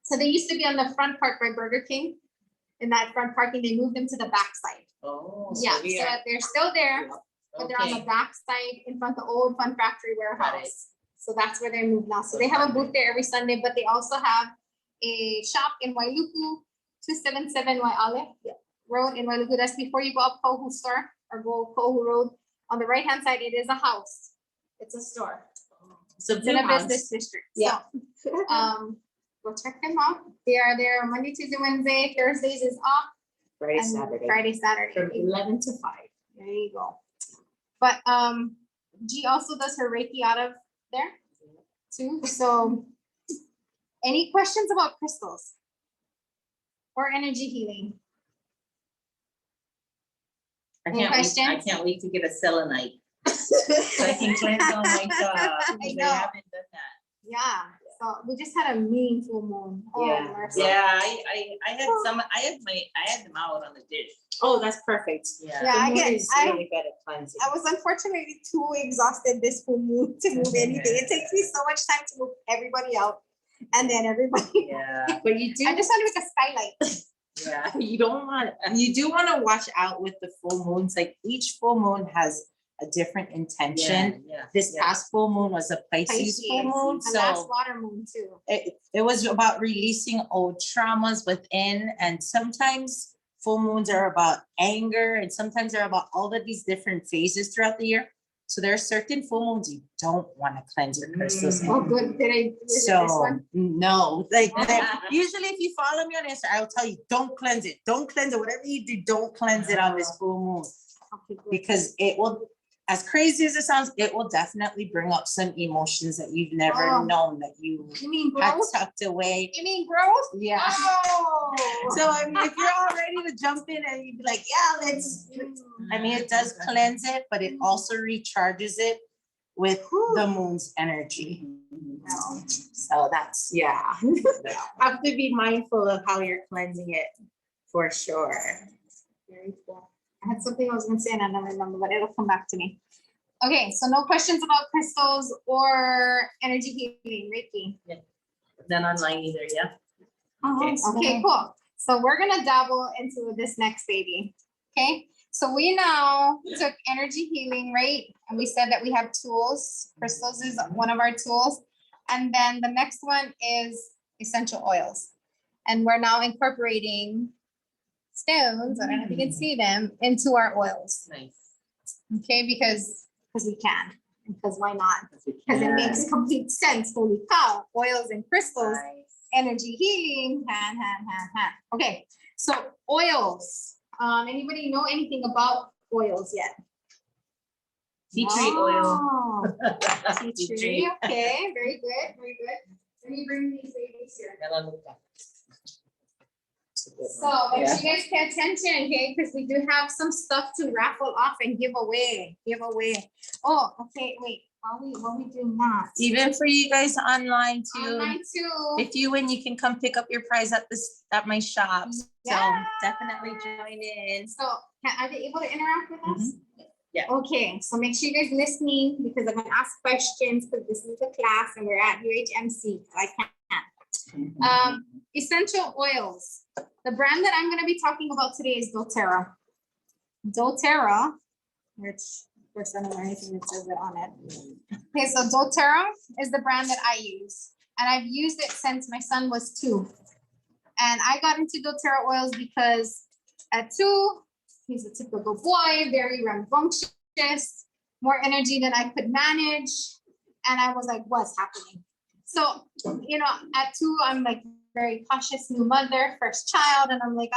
Speaker 2: So they used to be on the front part by Burger King. In that front parking, they moved them to the back side.
Speaker 1: Oh,
Speaker 2: Yeah, so they're still there, but they're on the back side in front of the Old Fun Factory warehouse. So that's where they moved now. So they have a booth there every Sunday, but they also have a shop in Wailuku, 277 Waiale Road in Wailuku. That's before you go up Kohu store or go Kohu Road. On the right hand side, it is a house. It's a store.
Speaker 1: It's a
Speaker 2: It's in a business district.
Speaker 3: Yeah.
Speaker 2: So, go check them out. They are there Monday, Tuesday, Wednesday. Thursdays is off.
Speaker 3: Friday,
Speaker 2: And
Speaker 3: Saturday.
Speaker 2: Friday, Saturday.
Speaker 3: From 11 to 5.
Speaker 2: There you go. But G also does her Reiki out of there too. So any questions about crystals or energy healing?
Speaker 1: I
Speaker 2: Any
Speaker 1: can't wait. I
Speaker 2: questions?
Speaker 1: can't wait to get a selenite. So I can cleanse all my stuff.
Speaker 2: I
Speaker 1: because
Speaker 2: know.
Speaker 1: haven't done that.
Speaker 2: Yeah. So we just had a meaningful moon. Oh,
Speaker 3: Yeah.
Speaker 2: mercy.
Speaker 1: Yeah, I had some. I had them out on the dish.
Speaker 3: Oh, that's perfect.
Speaker 1: Yeah.
Speaker 2: Yeah,
Speaker 3: The
Speaker 2: I
Speaker 3: moon
Speaker 2: get-
Speaker 3: is
Speaker 2: I-
Speaker 3: really good at cleansing.
Speaker 2: I was unfortunately too exhausted this full moon to move anything. It takes me so much time to move everybody out and then everybody.
Speaker 1: Yeah.
Speaker 3: But you do,
Speaker 2: I just want to make a skylight.
Speaker 1: Yeah.
Speaker 4: You do want to watch out with the full moons. Like each full moon has a different intention.
Speaker 1: Yeah.
Speaker 4: This past full moon was a Pisces full moon,
Speaker 2: And last
Speaker 4: so
Speaker 2: water moon too.
Speaker 4: it was about releasing old traumas within, and sometimes full moons are about anger, and sometimes they're about all of these different phases throughout the year. So there are certain full moons you don't want to cleanse your crystals in.
Speaker 2: Oh, good. Did I visit this
Speaker 4: So
Speaker 2: one?
Speaker 4: no, usually if you follow me on Instagram, I will tell you, don't cleanse it. Don't cleanse it. Whatever you do, don't cleanse it on this full moon,
Speaker 2: Okay, good.
Speaker 4: because it will, as crazy as it sounds, it will definitely bring up some emotions that you've never
Speaker 2: Oh.
Speaker 4: known that you
Speaker 2: You mean
Speaker 4: had
Speaker 2: growth?
Speaker 4: tucked away.
Speaker 2: You mean growth?
Speaker 4: Yeah.
Speaker 2: Oh.
Speaker 4: So I mean, if you're all ready to jump in and you'd be like, yeah, I mean, it does cleanse it, but it also recharges it with the moon's energy. So that's, yeah. Have to be mindful of how you're cleansing it
Speaker 3: For sure.
Speaker 2: Very cool. I had something I was gonna say and I don't remember, but it'll come back to me. Okay, so no questions about crystals or energy healing, Reiki.
Speaker 3: Then online either, yeah.
Speaker 2: Okay, okay, cool. So we're gonna dabble into this next baby. Okay, so we now took energy healing, right? And we said that we have tools. Crystals is one of our tools. And then the next one is essential oils. And we're now incorporating stones, I don't know if you can see them, into our oils.
Speaker 3: Nice.
Speaker 2: Okay, because we can. Because why not? Because it makes complete sense. Holy cow, oils and crystals. Energy healing, hand. Okay, so oils. Anybody know anything about oils yet?
Speaker 3: Tea tree oil.
Speaker 2: Oh, tea tree. Okay, very good, very good. Let me bring these babies here. So make sure you guys pay attention, okay? Because we do have some stuff to raffle off and give away. Oh, okay, wait. While we do that.
Speaker 4: Even for you guys online too.
Speaker 2: Online too.
Speaker 4: If you win, you can come pick up your prize at my shop.
Speaker 2: Yeah.
Speaker 4: So definitely join in.
Speaker 2: So are they able to interact with us?
Speaker 3: Yeah.
Speaker 2: Okay, so make sure you guys listening because I'm gonna ask questions because this is a class and we're at UHMC. I can't. Essential oils. The brand that I'm gonna be talking about today is doTERRA. doTERRA, which of course I don't know anything that says it on it. Okay, so doTERRA is the brand that I use. And I've used it since my son was 2. And I got into doTERRA oils because at 2, he's a typical boy, very rambunctious, more energy than I could manage. And I was like, what's happening? So, you know, at 2, I'm like very cautious new mother, first child. And I'm like,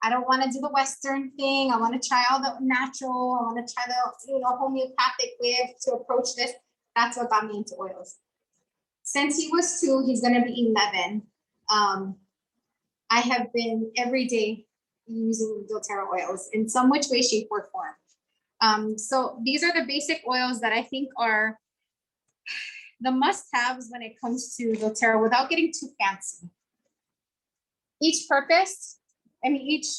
Speaker 2: I don't want to do the Western thing. I want to try all the natural. I want to try the, homeopathic way to approach this. That's what got me into oils. Since he was 2, he's going to be 11. I have been every day using doTERRA oils in some which way, shape, or form. So these are the basic oils that I think are the must-haves when it comes to doTERRA without getting too fancy. Each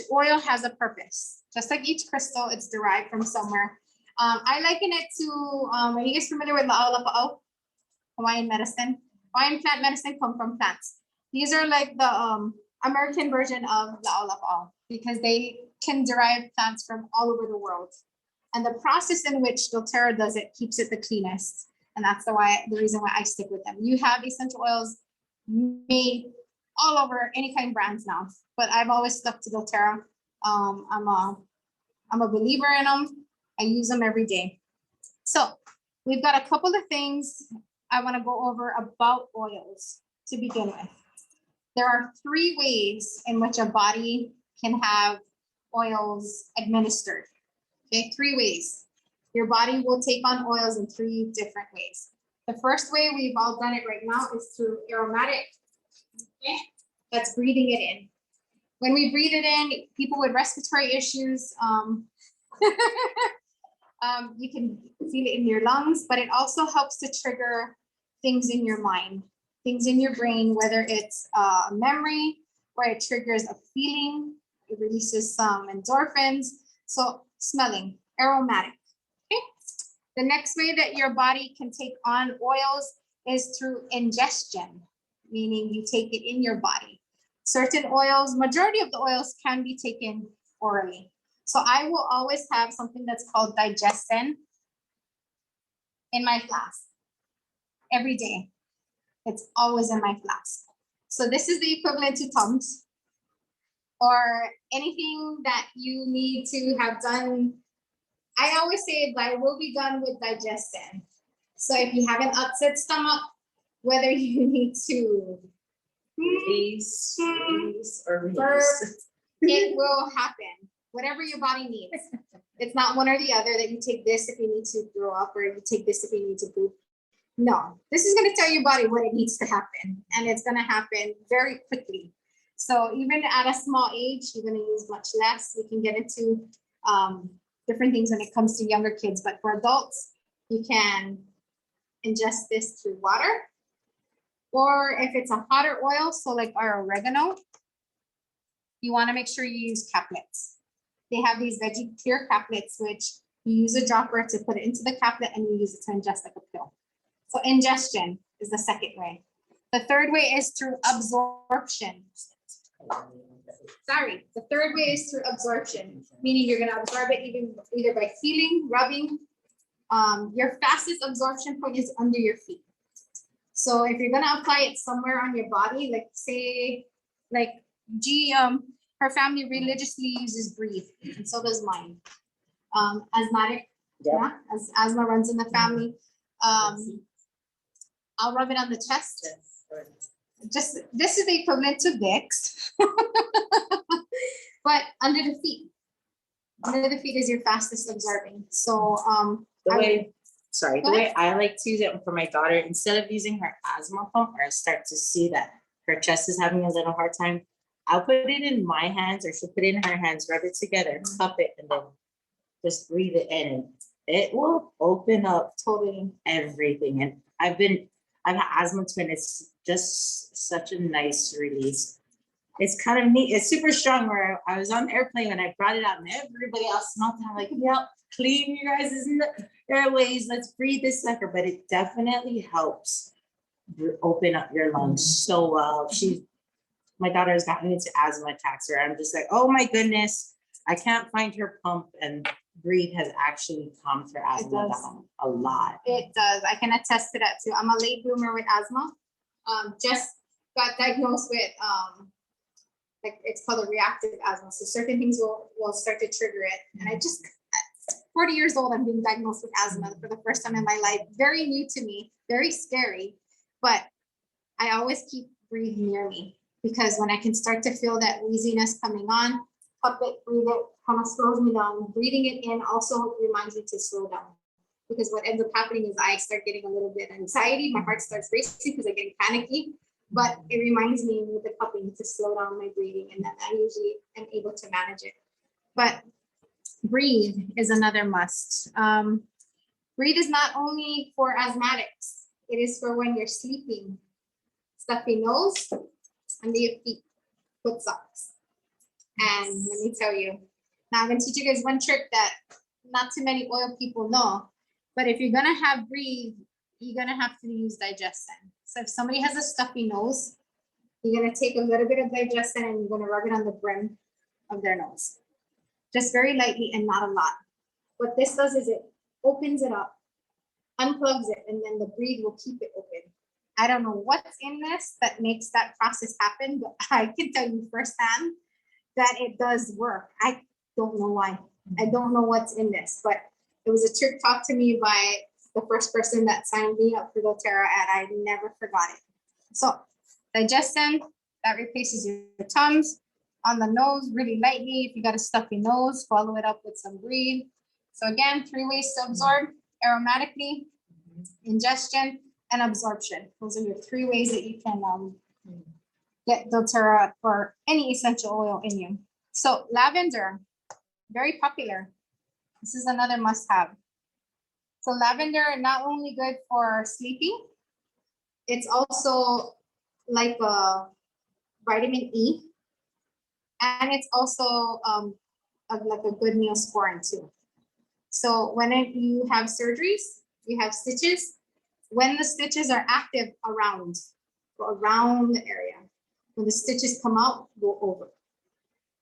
Speaker 2: oil has a purpose. Just like each crystal, it's derived from somewhere. I liken it to, are you guys familiar with la'au, Hawaiian medicine? Hawaiian plant medicine come from plants. These are like the American version of la'au because they can derive plants from all over the world. And the process in which doTERRA does it keeps it the cleanest. And that's the reason why I stick with them. You have essential oils made all over any kind of brands now, but I've always stuck to doTERRA. I'm a believer in them. I use them every day. So we've got a couple of things I want to go over about oils to begin with. There are 3 ways in which a body can have oils administered. Okay, 3 ways. Your body will take on oils in 3 different ways. The first way, we've all done it right now, is through aromatic. Okay, that's breathing it in. When we breathe it in, people with respiratory issues, you can feel it in your lungs, but it also helps to trigger things in your mind, things in your brain, whether it's a memory or it triggers a feeling, it releases some endorphins. So smelling, aromatic. Okay. The next way that your body can take on oils is through ingestion, meaning you take it in your body. Certain oils, majority of the oils can be taken orally. So I will always have something that's called digestin in my flask every day. It's always in my flask. So this is the equivalent to Tums or anything that you need to have done. I always say that will be done with digestin. So if you have an upset stomach, whether you need to
Speaker 3: Release or
Speaker 2: burp,
Speaker 3: release.
Speaker 2: it will happen. Whatever your body needs. It's not one or the other that you take this if you need to throw up or you take this if you need to poop. No, this is going to tell your body what it needs to happen, and it's going to happen very quickly. So even at a small age, you're going to use much less. We can get into different things when it comes to younger kids, but for adults, you can ingest this through water, or if it's a hotter oil, so like our oregano, you want to make sure you use caplets. They have these veggie clear caplets, which you use a dropper to put it into the caplet and you use it to ingest like a pill. So ingestion is the second way. The third way is through absorption. Sorry, the third way is through absorption, meaning you're gonna absorb it either by feeling, rubbing. Your fastest absorption point is under your feet. So if you're gonna apply it somewhere on your body, like say, like her family religiously uses Breathe, and so does mine. Asthmatic, yeah, as asthma runs in the family. I'll rub it on the chest. Just this is the equivalent to Vicks, but under the feet. Under the feet is your fastest absorbing. So
Speaker 3: the way I like to use it for my daughter, instead of using her asthma pump, or I start to see that her chest is having a little hard time, I'll put it in my hands, or she'll put it in her hands, rub it together, cup it, and then just breathe it in, and it will open up totally everything. And I've had asthma too, and it's just such a nice release. It's kind of neat. It's super strong. Where I was on the airplane and I brought it out, and everybody else smelled it. I'm like, yep, clean you guys' airways. Let's breathe this sucker. But it definitely helps open up your lungs so well. My daughter has gotten into asthma attacks, where I'm just like, oh my goodness, I can't find her pump, and Breathe has actually calmed her asthma down a lot.
Speaker 2: It does. I can attest to that too. I'm a late bloomer with asthma. Just got diagnosed with like it's called a reactive asthma. So certain things will start to trigger it. And I just 40 years old, I'm being diagnosed with asthma for the first time in my life. Very new to me, very scary. But I always keep Breathe near me, because when I can start to feel that wheeziness coming on, cup it, breathe it, kind of slows me down. Breathing it in also reminds me to slow down. Because what ends up happening is I start getting a little bit anxiety. My heart starts racing because I get panicky. But it reminds me with the cupping to slow down my breathing, and then I usually am able to manage it. But Breathe is another must. Breathe is not only for asthmatics. It is for when you're sleeping. Stuffy nose, under your feet, foot socks. And let me tell you, now I'm gonna teach you guys one trick that not too many oil people know, but if you're gonna have Breathe, you're gonna have to use Digestin. So if somebody has a stuffy nose, you're gonna take a little bit of Digestin and you're gonna rub it on the brim of their nose. Just very lightly and not a lot. What this does is it opens it up, unplugs it, and then the Breathe will keep it open. I don't know what's in this that makes that process happen, but I can tell you firsthand that it does work. I don't know why. I don't know what's in this, but it was a trick taught to me by the first person that signed me up for doTERRA, and I never forgot it. So Digestin, that replaces your Tums. On the nose, really lightly. If you got a stuffy nose, follow it up with some Breathe. So again, 3 ways to absorb: aromatically, ingestion, and absorption. Those are your 3 ways that you can get doTERRA for any essential oil in you. So lavender, very popular. This is another must-have. So lavender, not only good for sleeping, it's also like a vitamin E, and it's also like a good neosporin too. So when you have surgeries, you have stitches, when the stitches are active around, go around the area. When the stitches come out, go over.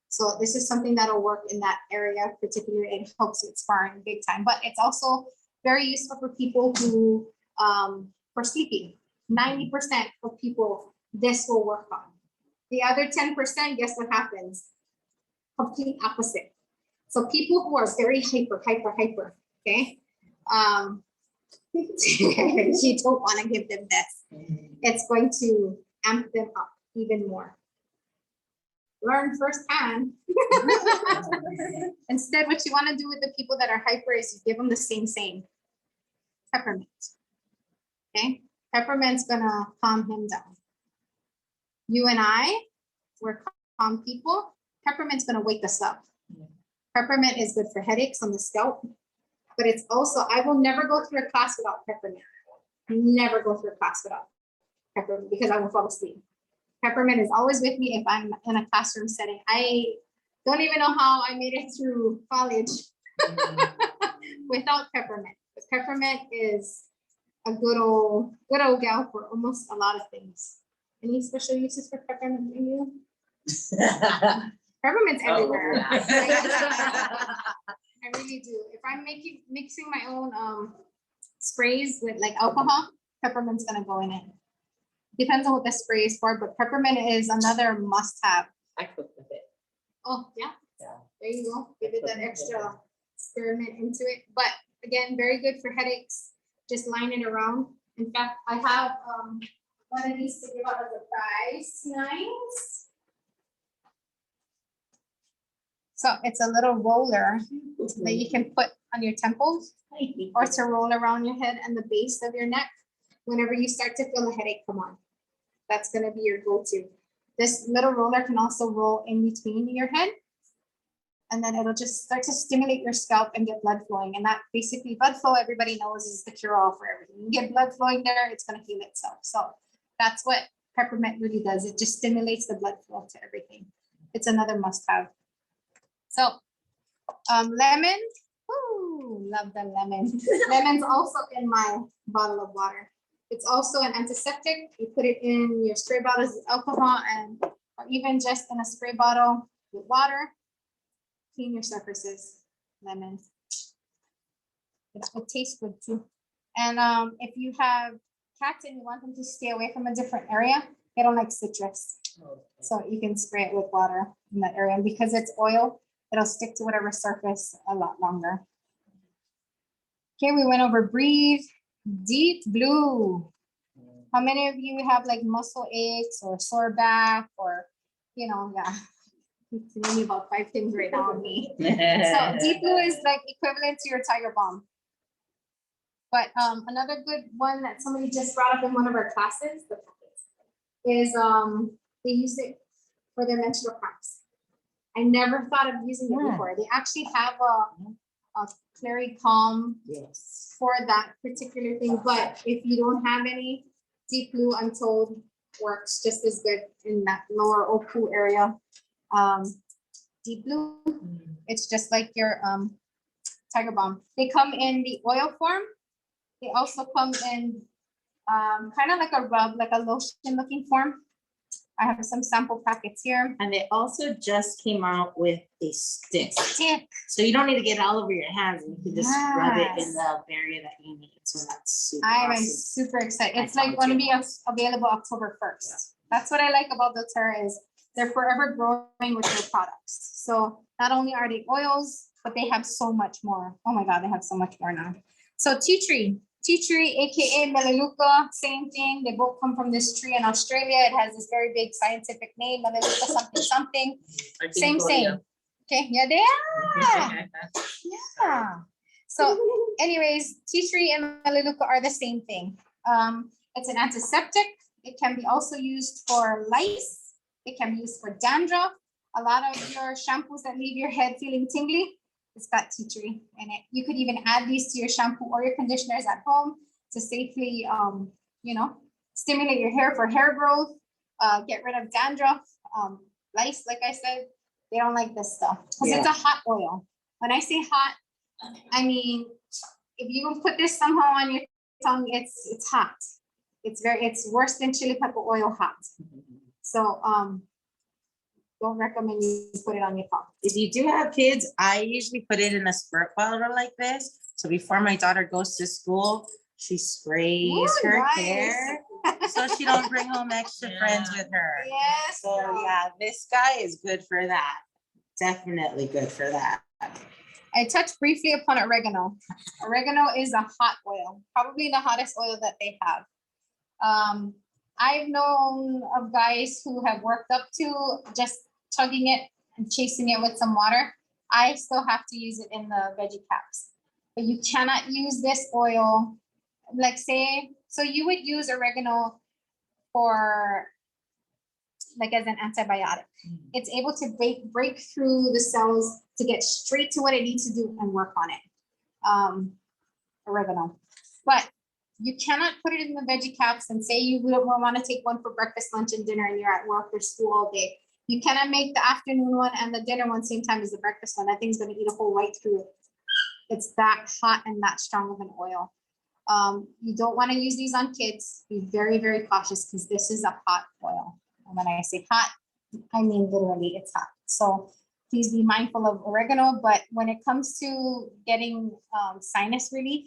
Speaker 2: So this is something that'll work in that area, particularly it helps with scarring big time, but it's also very useful for people who, for sleeping. 90% of people, this will work on. The other 10%, guess what happens? Complete opposite. So people who are very hyper, okay? You don't want to give them this. It's going to amp them up even more. Learn firsthand. Instead, what you want to do with the people that are hyper is you give them the same. Peppermint. Okay? Peppermint's gonna calm him down. You and I, we're calm people. Peppermint's gonna wake us up. Peppermint is good for headaches on the scalp, but it's also, I will never go through a class without peppermint. Never go through a class without peppermint because I will fall asleep. Peppermint is always with me if I'm in a classroom setting. I don't even know how I made it through college without peppermint. But peppermint is a good old gal for almost a lot of things. Any special uses for peppermint in you? Peppermint's everywhere. I really do. If I'm mixing my own sprays with like alcohol, peppermint's gonna go in it. Depends on what the spray is for, but peppermint is another must-have.
Speaker 3: I cook with it.
Speaker 2: Oh, yeah.
Speaker 3: Yeah.
Speaker 2: There you go. Give it that extra spearmint into it. But again, very good for headaches. Just line it around. In fact, I have one of these to give out as a prize. Nice. So it's a little roller that you can put on your temples or to roll around your head and the base of your neck whenever you start to feel a headache come on. That's going to be your go-to. This little roller can also roll in between your head, and then it'll just start to stimulate your scalp and get blood flowing. And that basically, blood flow, everybody knows, is the cure-all for everything. You get blood flowing there, it's going to heal itself. So that's what peppermint really does. It just stimulates the blood flow to everything. It's another must-have. So lemon, ooh, love the lemon. Lemon's also in my bottle of water. It's also an antiseptic. You put it in your spray bottles with alcohol and or even just in a spray bottle with water. Clean your surfaces. Lemon. It tastes good too. And if you have cats and you want them to stay away from a different area, they don't like citrus. So you can spray it with water in that area. And because it's oil, it'll stick to whatever surface a lot longer. Okay, we went over breathe. Deep blue. How many of you have like muscle aches or sore back or, you know, yeah. It's only about 5 things right now on me. So deep blue is like equivalent to your Tiger Balm. But another good one that somebody just brought up in one of our classes is they use it for their menstrual cramps. I never thought of using it before. They actually have a clary calm for that particular thing. But if you don't have any, deep blue, I'm told, works just as good in that lower Oku area. Deep blue, it's just like your Tiger Balm. They come in the oil form. They also come in kind of like a rub, like a lotion looking form. I have some sample packets here.
Speaker 4: And they also just came out with a stick. So you don't need to get it all over your hands. You can just rub it in the area that you need. So that's super
Speaker 2: I'm
Speaker 4: awesome.
Speaker 2: super excited. It's like going to be available October 1st. Yeah. That's what I like about doTERRA is they're forever growing with their products. So not only are they oils, but they have so much more. Oh my God, they have so much more now. So tea tree, aka Melaleuca, same thing. They both come from this tree in Australia. It has this very big scientific name, Melaleuca something something. Same. Okay, yeah, they are. Yeah. So, anyways, tea tree and Melaleuca are the same thing. It's an antiseptic. It can be also used for lice. It can be used for dandruff. A lot of your shampoos that leave your head feeling tingly, it's got tea tree in it. You could even add these to your shampoo or your conditioners at home to safely, you know, stimulate your hair for hair growth, get rid of dandruff, lice. Like I said, they don't like this stuff because it's a hot oil. When I say hot, I mean, if you can put this somehow on your tongue, it's hot. It's worse than chili pepper oil hot. So, don't recommend you put it on your tongue.
Speaker 4: If you do have kids, I usually put it in a squirt bottle like this. So before my daughter goes to school, she sprays her hair so she don't bring home extra friends with her.
Speaker 2: Yes.
Speaker 4: So yeah, this guy is good for that. Definitely good for that.
Speaker 2: I touched briefly upon oregano. Oregano is a hot oil, probably the hottest oil that they have. I've known of guys who have worked up to just chugging it and chasing it with some water. I still have to use it in the veggie caps. But you cannot use this oil, like say, so you would use oregano for, like as an antibiotic. It's able to break through the cells to get straight to what it needs to do and work on it. Oregano. But You cannot put it in the veggie caps and say you want to take one for breakfast, lunch, and dinner, and you're at work or school all day. You cannot make the afternoon one and the dinner one same time as the breakfast one. That thing's going to eat a hole right through it. It's that hot and that strong of an oil. You don't want to use these on kids. Be very, very cautious because this is a hot oil. And when I say hot, I mean literally it's hot. So please be mindful of oregano. But when it comes to getting sinus relief,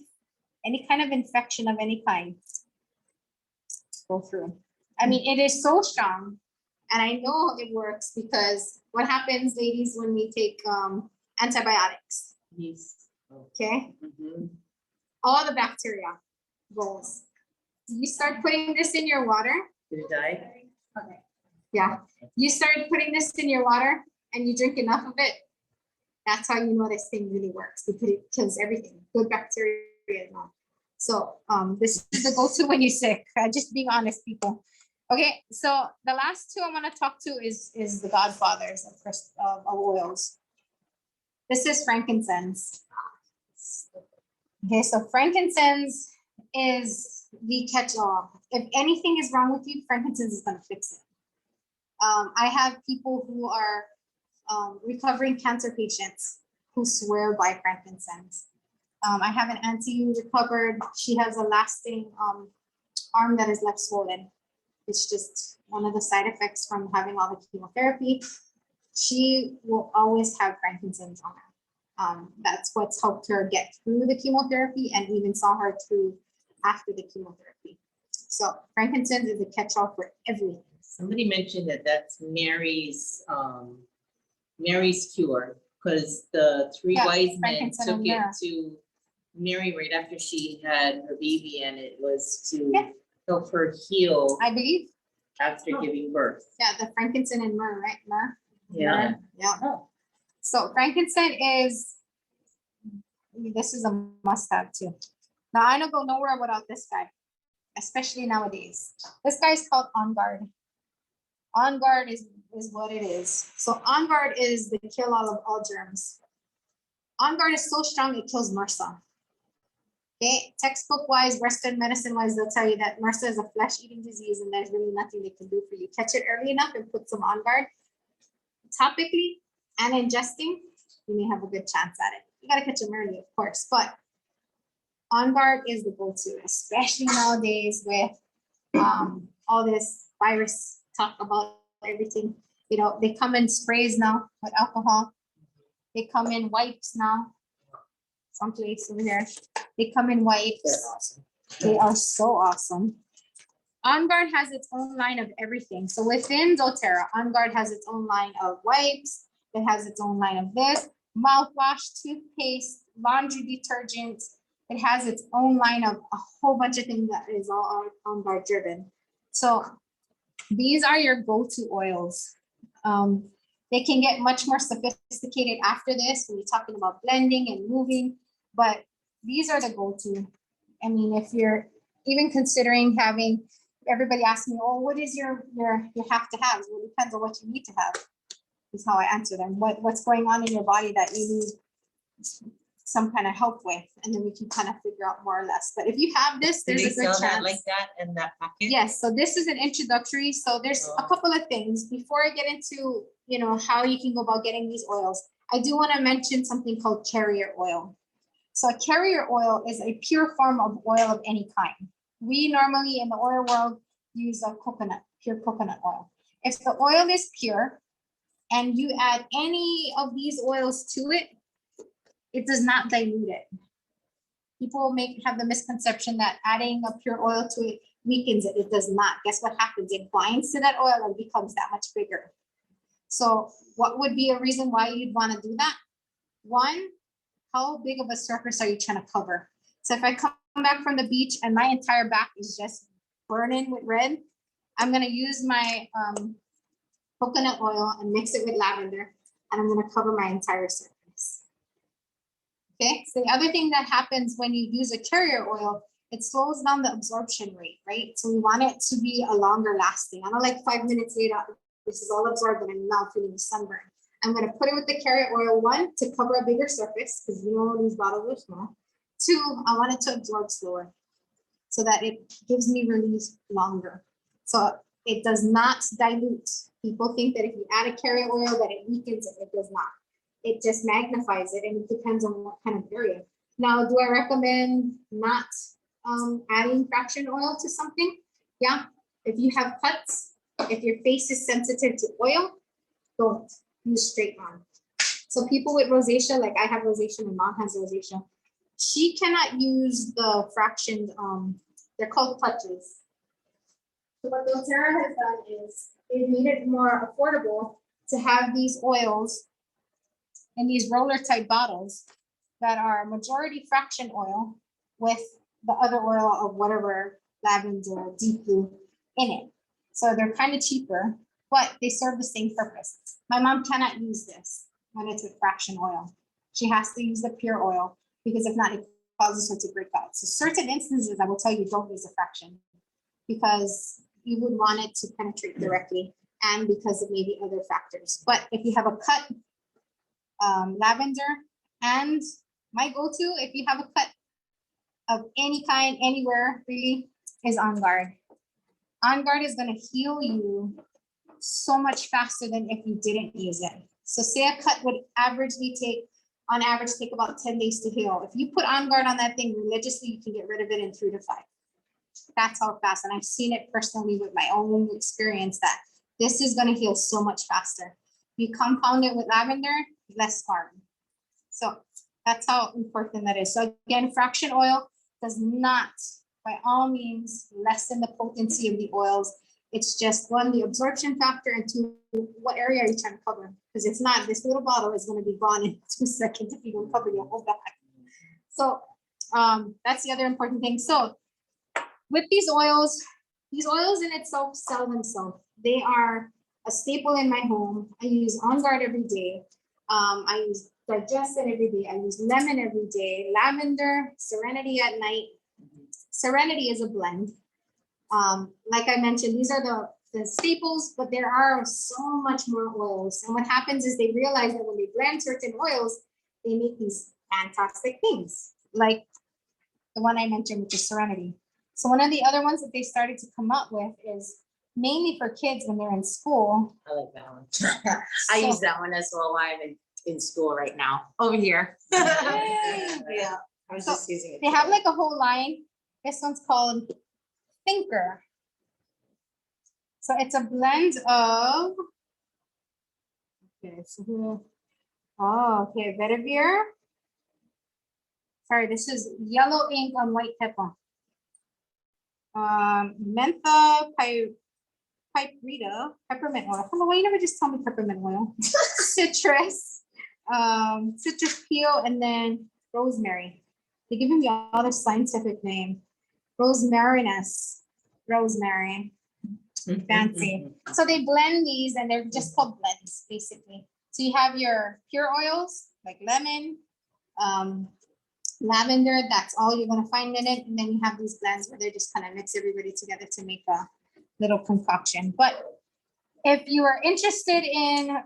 Speaker 2: any kind of infection of any kind, go through. I mean, it is so strong. And I know it works because what happens, ladies, when we take antibiotics?
Speaker 1: Yes.
Speaker 2: Okay.
Speaker 1: Mhm.
Speaker 2: All the bacteria goes. You start putting this in your water.
Speaker 1: Did it die?
Speaker 2: Okay. Yeah. You start putting this in your water and you drink enough of it. That's how you know this thing really works because it kills everything, good bacteria and all. So this is the go-to when you're sick. Just being honest, people. Okay, so the last two I want to talk to is the godfathers of oils. This is frankincense. Okay, so frankincense is the catch-all. If anything is wrong with you, frankincense is going to fix it. I have people who are recovering cancer patients who swear by frankincense. I have an auntie who recovered. She has a lasting arm that is left swollen. It's just one of the side effects from having all the chemotherapy. She will always have frankincense on her. That's what's helped her get through the chemotherapy and even saw her through after the chemotherapy. So frankincense is a catch-all for everything.
Speaker 1: Somebody mentioned that that's Mary's cure, because the three wise men
Speaker 2: frankincense
Speaker 1: took
Speaker 2: and
Speaker 1: it
Speaker 2: myrrh.
Speaker 1: to Mary right after she had her baby, and it was to
Speaker 2: Yeah.
Speaker 1: help her heal
Speaker 2: I believe.
Speaker 1: after giving birth.
Speaker 2: Yeah, the frankincense and myrrh, right? Myrrh.
Speaker 1: Yeah.
Speaker 2: Myrrh, yeah. So frankincense is, this is a must-have too. Now I don't go nowhere without this guy, especially nowadays. This guy is called On Guard. On Guard is what it is. So On Guard is the kill-all of all germs. On Guard is so strong it kills MRSA. Okay, textbook-wise, Western medicine-wise, they'll tell you that MRSA is a flesh-eating disease and there's really nothing they can do for you. Catch it early enough and put some On Guard. Topically and ingesting, you may have a good chance at it. You gotta catch them early, of course, but On Guard is the go-to, especially nowadays with all this virus talk about everything. You know, they come in sprays now with alcohol. They come in wipes now. Someplace over here. They come in wipes.
Speaker 1: They're awesome.
Speaker 2: They are so awesome. On Guard has its own line of everything. So within doTERRA, On Guard has its own line of wipes. It has its own line of this, mouthwash, toothpaste, laundry detergents. It has its own line of a whole bunch of things that is all On Guard driven. So these are your go-to oils. They can get much more sophisticated after this when you're talking about blending and moving, but these are the go-to. I mean, if you're even considering having, everybody asks me, oh, what is your have to have? Well, it depends on what you need to have, is how I answer them. What's going on in your body that you need some kind of help with, and then we can kind of figure out more or less. But if you have this,
Speaker 1: Do
Speaker 2: there's
Speaker 1: they
Speaker 2: a good
Speaker 1: sell that
Speaker 2: chance.
Speaker 1: like that in that packet?
Speaker 2: Yes, so this is an introductory. So there's a couple of things before I get into, you know, how you can go about getting these oils. I do want to mention something called carrier oil. So a carrier oil is a pure form of oil of any kind. We normally in the oil world use a coconut, pure coconut oil. If the oil is pure and you add any of these oils to it, it does not dilute it. People have the misconception that adding a pure oil to it weakens it. It does not. Guess what happens? It binds to that oil and becomes that much bigger. So what would be a reason why you'd want to do that? One, how big of a surface are you trying to cover? So if I come back from the beach and my entire back is just burning with red, I'm going to use my coconut oil and mix it with lavender, and I'm going to cover my entire surface. Okay, so the other thing that happens when you use a carrier oil, it slows down the absorption rate, right? So we want it to be a longer lasting. I know, like 5 minutes later, this is all absorbed and I'm now feeling the sunburn. I'm going to put it with the carrier oil, one, to cover a bigger surface, because you know these bottles are small. Two, I want it to absorb slower. so that it gives me release longer. So it does not dilute. People think that if you add a carrier oil that it weakens it. It does not. It just magnifies it, and it depends on what kind of area. Now, do I recommend not adding fraction oil to something? Yeah. If you have cuts, if your face is sensitive to oil, don't use straight on. So people with rosacea, like I have rosacea, my mom has rosacea, she cannot use the fractioned, they're called clutches. So what doTERRA has done is it made it more affordable to have these oils in these roller type bottles that are majority fraction oil with the other oil of whatever lavender, deep blue in it. So they're kind of cheaper, but they serve the same purpose. My mom cannot use this when it's with fraction oil. She has to use the pure oil because if not, it causes her to break out. So certain instances, I will tell you, don't use a fraction because you would want it to penetrate directly and because of maybe other factors. But if you have a cut lavender, and my go-to, if you have a cut of any kind, anywhere really, is On Guard. On Guard is going to heal you so much faster than if you didn't use it. So say a cut would on average take about 10 days to heal. If you put On Guard on that thing religiously, you can get rid of it in 3 to 5. That's how fast. And I've seen it personally with my own experience that this is going to heal so much faster. You compound it with lavender, less scarring. So that's how important that is. So again, fraction oil does not, by all means, lessen the potency of the oils. It's just 1, the absorption factor, and 2, what area are you trying to cover? Because it's not, this little bottle is going to be gone in 2 seconds if you don't cover your whole bag. So that's the other important thing. So with these oils in itself sell themselves. They are a staple in my home. I use On Guard every day. I use Digestion every day. I use lemon every day. Lavender, Serenity at night. Serenity is a blend. Like I mentioned, these are the staples, but there are so much more oils. And what happens is they realize that when they blend certain oils, they make these fantastic things, like the one I mentioned, which is Serenity. So one of the other ones that they started to come up with is mainly for kids when they're in school.
Speaker 3: I like that one. I use that one as well while I'm in school right now, over here.
Speaker 1: Yeah.
Speaker 3: I was
Speaker 2: So
Speaker 3: just using it.
Speaker 2: they have like a whole line. This one's called Thinker. So it's a blend of, okay, so here, oh, okay, vetiver. Sorry, this is yellow ink on white pepper. Mentha, piperita, peppermint oil. Hello, why you never just tell me peppermint oil? Citrus, citrus peel, and then rosemary. They give him the other scientific name. Rosmarinus, rosemary. Fancy. So they blend these and they're just called blends, basically. So you have your pure oils like lemon, lavender, that's all you're gonna find in it. And then you have these blends where they just kind of mix everybody together to make a little concoction. But if you are interested in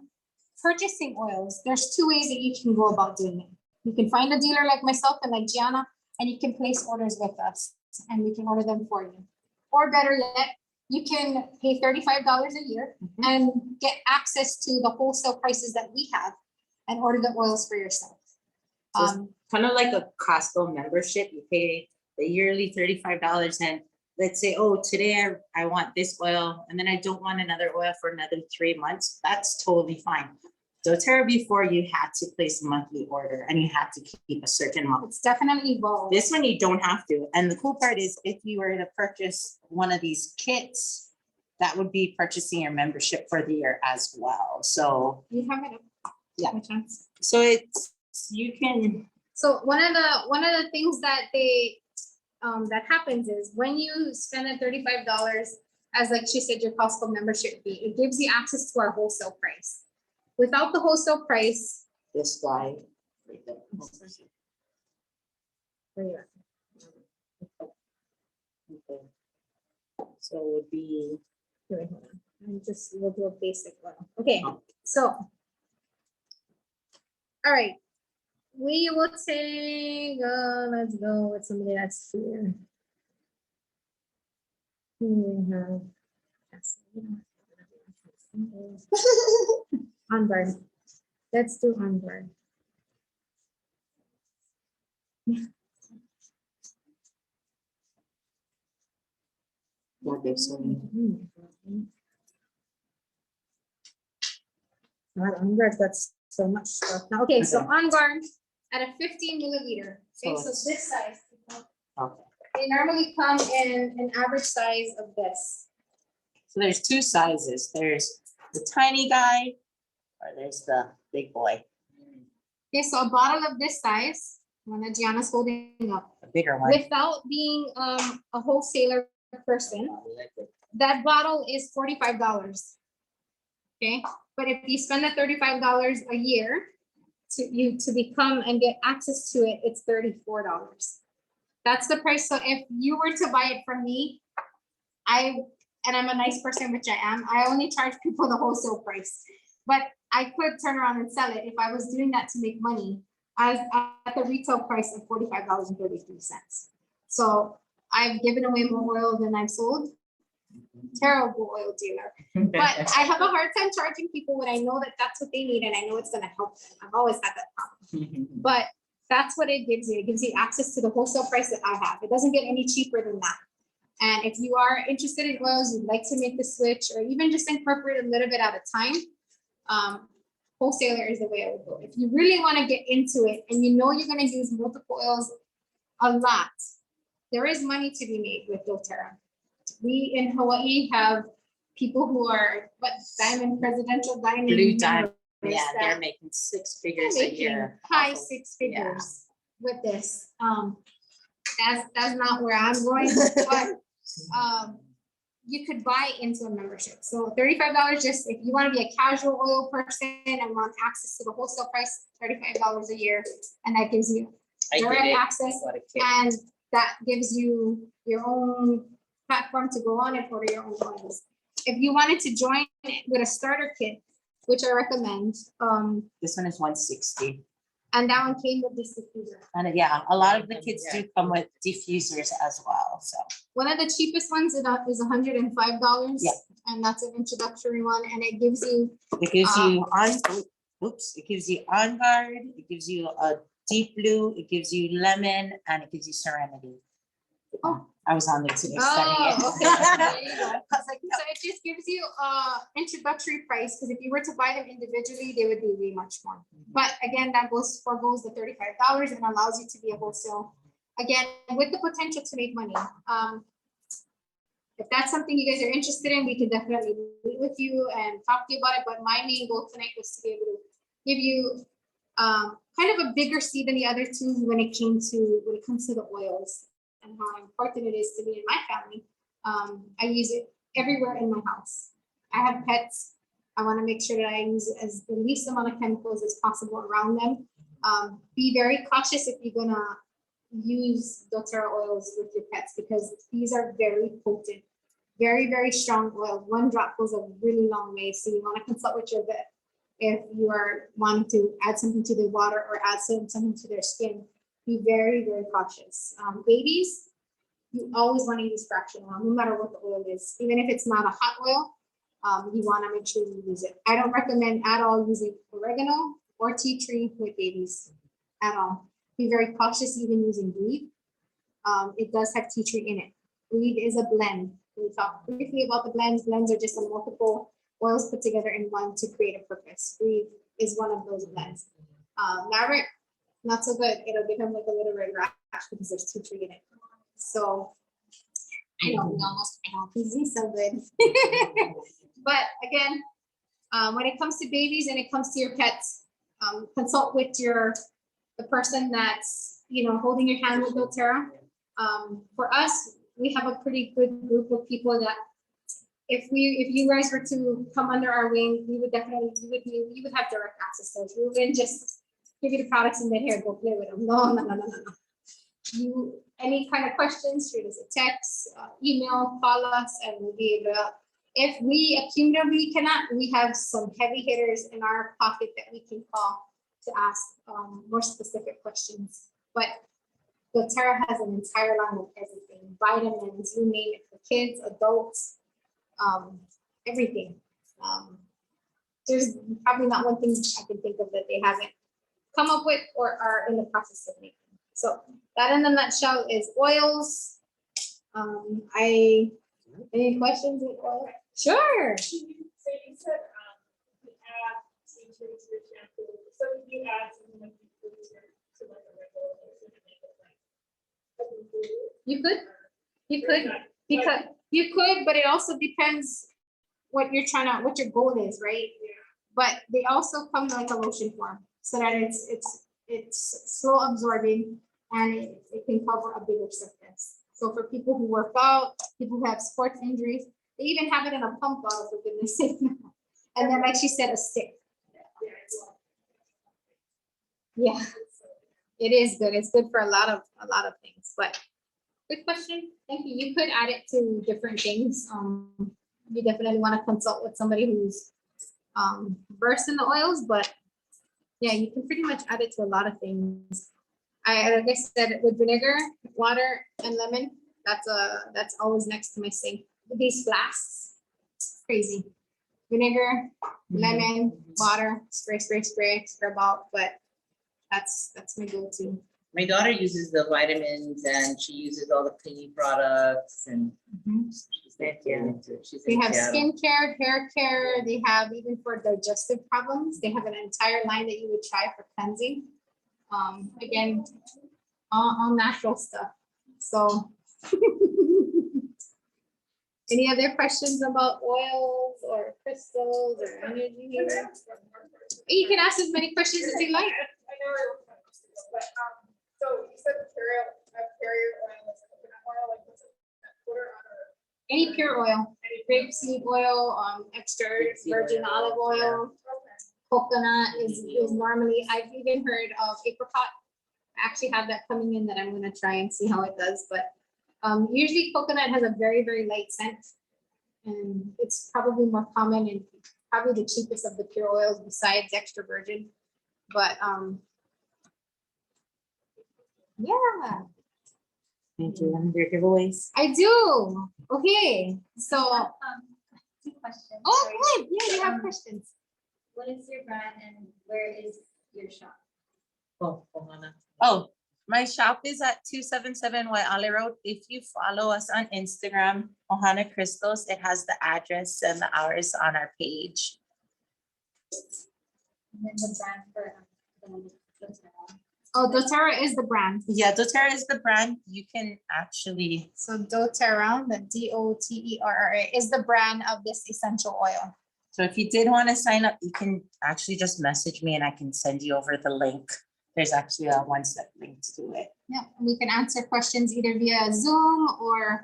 Speaker 2: purchasing oils, there's 2 ways that you can go about doing it. You can find a dealer like myself and like GeAna, and you can place orders with us and we can order them for you. Or better yet, you can pay $35 a year and get access to the wholesale prices that we have and order the oils for yourself.
Speaker 3: So it's kind of like a Costco membership. You pay the yearly $35 and let's say, oh, today I want this oil and then I don't want another oil for another 3 months. That's totally fine. doTERRA before you had to place a monthly order and you had to keep a certain amount.
Speaker 2: It's definitely evolved.
Speaker 3: This one you don't have to. And the cool part is if you were to purchase one of these kits, that would be purchasing your membership for the year as well. So
Speaker 2: You have it.
Speaker 3: Yeah.
Speaker 2: Which ones?
Speaker 3: so it's you can
Speaker 2: So one of the things that they that happens is when you spend a $35, as like she said, your Costco membership fee, it gives you access to our wholesale price. Without the wholesale price,
Speaker 3: this guy. Right there.
Speaker 2: where you at?
Speaker 3: Okay. So it would be
Speaker 2: Wait, hold on. We'll do a basic one. Okay, so. All right. We will take, let's go with somebody that's here. Unburn. Let's do unburn. Not unburn, that's so much stuff. Now, okay, so unburn at a 15 milliliter. Okay, so this size.
Speaker 4: Okay.
Speaker 2: They normally come in an average size of this.
Speaker 4: So there's two sizes. There's the tiny guy, or there's the big boy,
Speaker 2: Okay, so a bottle of this size, one that GeAna's holding up,
Speaker 4: the bigger one.
Speaker 2: without being a wholesaler person, that bottle is $45. Okay, but if you spend the $35 a year to become and get access to it, it's $34. That's the price. So if you were to buy it from me, and I'm a nice person, which I am, I only charge people the wholesale price. But I could turn around and sell it if I was doing that to make money at the retail price of $45.33. So I've given away more oil than I've sold. Terrible oil dealer. But I have a hard time charging people when I know that that's what they need and I know it's going to help them. I've always had that problem. But that's what it gives you. It gives you access to the wholesale price that I have. It doesn't get any cheaper than that. And if you are interested in oils, you'd like to make the switch or even just incorporate a little bit at a time, wholesaler is the way I would go. If you really want to get into it and you know you're going to use multiple oils a lot, there is money to be made with doTERRA. We in Hawaii have people who are diamond presidential diamond
Speaker 4: Blue diamond.
Speaker 2: members
Speaker 4: Yeah,
Speaker 2: that
Speaker 4: they're making six figures a
Speaker 2: making
Speaker 4: year.
Speaker 2: high
Speaker 4: off of-
Speaker 2: six figures with this. That's not where I'm going, but you could buy into a membership. So $35, just if you want to be a casual oil person and want access to the wholesale price, $35 a year, and that gives you
Speaker 4: I
Speaker 2: direct
Speaker 4: did it.
Speaker 2: access,
Speaker 4: What a kid.
Speaker 2: and that gives you your own platform to go on and order your own oils. If you wanted to join with a starter kit, which I recommend,
Speaker 4: This one is 160.
Speaker 2: and that one came with this diffuser.
Speaker 4: And yeah, a lot of the kits do come with diffusers as well. So
Speaker 2: One of the cheapest ones is $105.
Speaker 4: Yeah.
Speaker 2: And that's an introductory one, and it gives you
Speaker 4: it gives you it gives you On Guard, it gives you a deep blue, it gives you lemon, and it gives you serenity.
Speaker 2: Oh.
Speaker 4: I was on there today studying
Speaker 2: Oh,
Speaker 4: it.
Speaker 2: okay. There you go.
Speaker 4: I was like,
Speaker 2: So it just gives you introductory price, because if you were to buy them individually, they would be way much more. But again, that forgoes the $35 and allows you to be a wholesale, again, with the potential to make money. If that's something you guys are interested in, we can definitely meet with you and talk to you about it. But my main goal tonight was to be able to give you kind of a bigger seed than the other two when it comes to the oils and how important it is to me and my family. I use it everywhere in my house. I have pets. I want to make sure that I use as the least amount of chemicals as possible around them. Be very cautious if you're gonna use doTERRA oils with your pets, because these are very potent, very, very strong oil. One drop goes a really long way. So you want to consult with your vet if you are wanting to add something to the water or add something to their skin. Be very, very cautious. Babies, you always want to use fractional oil, no matter what the oil is. Even if it's not a hot oil, you want to make sure you use it. I don't recommend at all using oregano or tea tree with babies at all. Be very cautious even using Breathe. It does have tea tree in it. Breathe is a blend. We talked briefly about the blends. Blends are just a multiple oils put together in one to create a purpose. Breathe is one of those blends. Maverick, not so good. It'll become like a little red rash because there's tea tree in it. So I don't think he's so good. But again, when it comes to babies and it comes to your pets, consult with the person that's holding your hand with doTERRA. For us, we have a pretty good group of people that if you guys were to come under our wing, we would definitely you would have direct access to us. We wouldn't just give you the products and then here, go play with them. No. Any kind of questions, shoot us a text, email, call us, and we'll be able to. If we accumulatively cannot, we have some heavy hitters in our pocket that we can call to ask more specific questions. But doTERRA has an entire line of everything, vitamins, you name it, for kids, adults, everything. There's probably not one thing I can think of that they haven't come up with or are in the process of making. So that in a nutshell is oils. Any questions with oil? Sure.
Speaker 5: So you said you add citrine to your shampoo. So if you add something like detergent to like a regular lotion to make it like a glue,
Speaker 2: You could, because you could, but it also depends what you're what your goal is, right? But they also come like a lotion form, so that it's slow absorbing and it can cover a bigger surface. So for people who work out, people who have sports injuries, they even have it in a pump bottle, for goodness sake. And then, like she said, a stick. Yeah, it is good. It's good for a lot of things. But good question. Thank you. You could add it to different things. You definitely want to consult with somebody who's versed in the oils, but yeah, you can pretty much add it to a lot of things. Like I said, with vinegar, water, and lemon, that's always next to my sink. These flasks, crazy. Vinegar, lemon, water, spray, scrub out, but that's my go-to.
Speaker 4: My daughter uses the vitamins and she uses all the cleaning products and she's into it. She's
Speaker 2: They
Speaker 4: in
Speaker 2: have
Speaker 4: Seattle.
Speaker 2: skincare, hair care. They have even for digestive problems. They have an entire line that you would try for cleansing. Again, all natural stuff. So, any other questions about oils or crystals or energy? You can ask as many questions as you like.
Speaker 5: I know but so you said carrier oil is coconut oil, like what's it? Quarter or
Speaker 2: Any pure oil, grapeseed oil, extra virgin olive oil, coconut is normally, I've even heard of apricot. I actually have that coming in that I'm gonna try and see how it does, but usually coconut has a very, very light scent. And it's probably more common and probably the cheapest of the pure oils besides extra virgin. But yeah.
Speaker 4: Thank you. And your giveaways.
Speaker 2: I do. Okay, so,
Speaker 6: Two questions.
Speaker 2: oh,
Speaker 6: Sorry.
Speaker 2: good, yeah, you have questions.
Speaker 6: What is your brand and where is your shop?
Speaker 4: Oh, my shop is at 277 Waiale Road. If you follow us on Instagram, Ohana Crystals, it has the address and the hours on our page.
Speaker 6: And then the brand for the doTERRA.
Speaker 2: Oh, doTERRA is the brand.
Speaker 4: Yeah, doTERRA is the brand. You can actually,
Speaker 2: So doTERRA, the DOTERRA is the brand of this essential oil.
Speaker 4: so if you did want to sign up, you can actually just message me and I can send you over the link. There's actually a one-step link to do it.
Speaker 2: Yeah, and we can answer questions either via Zoom or,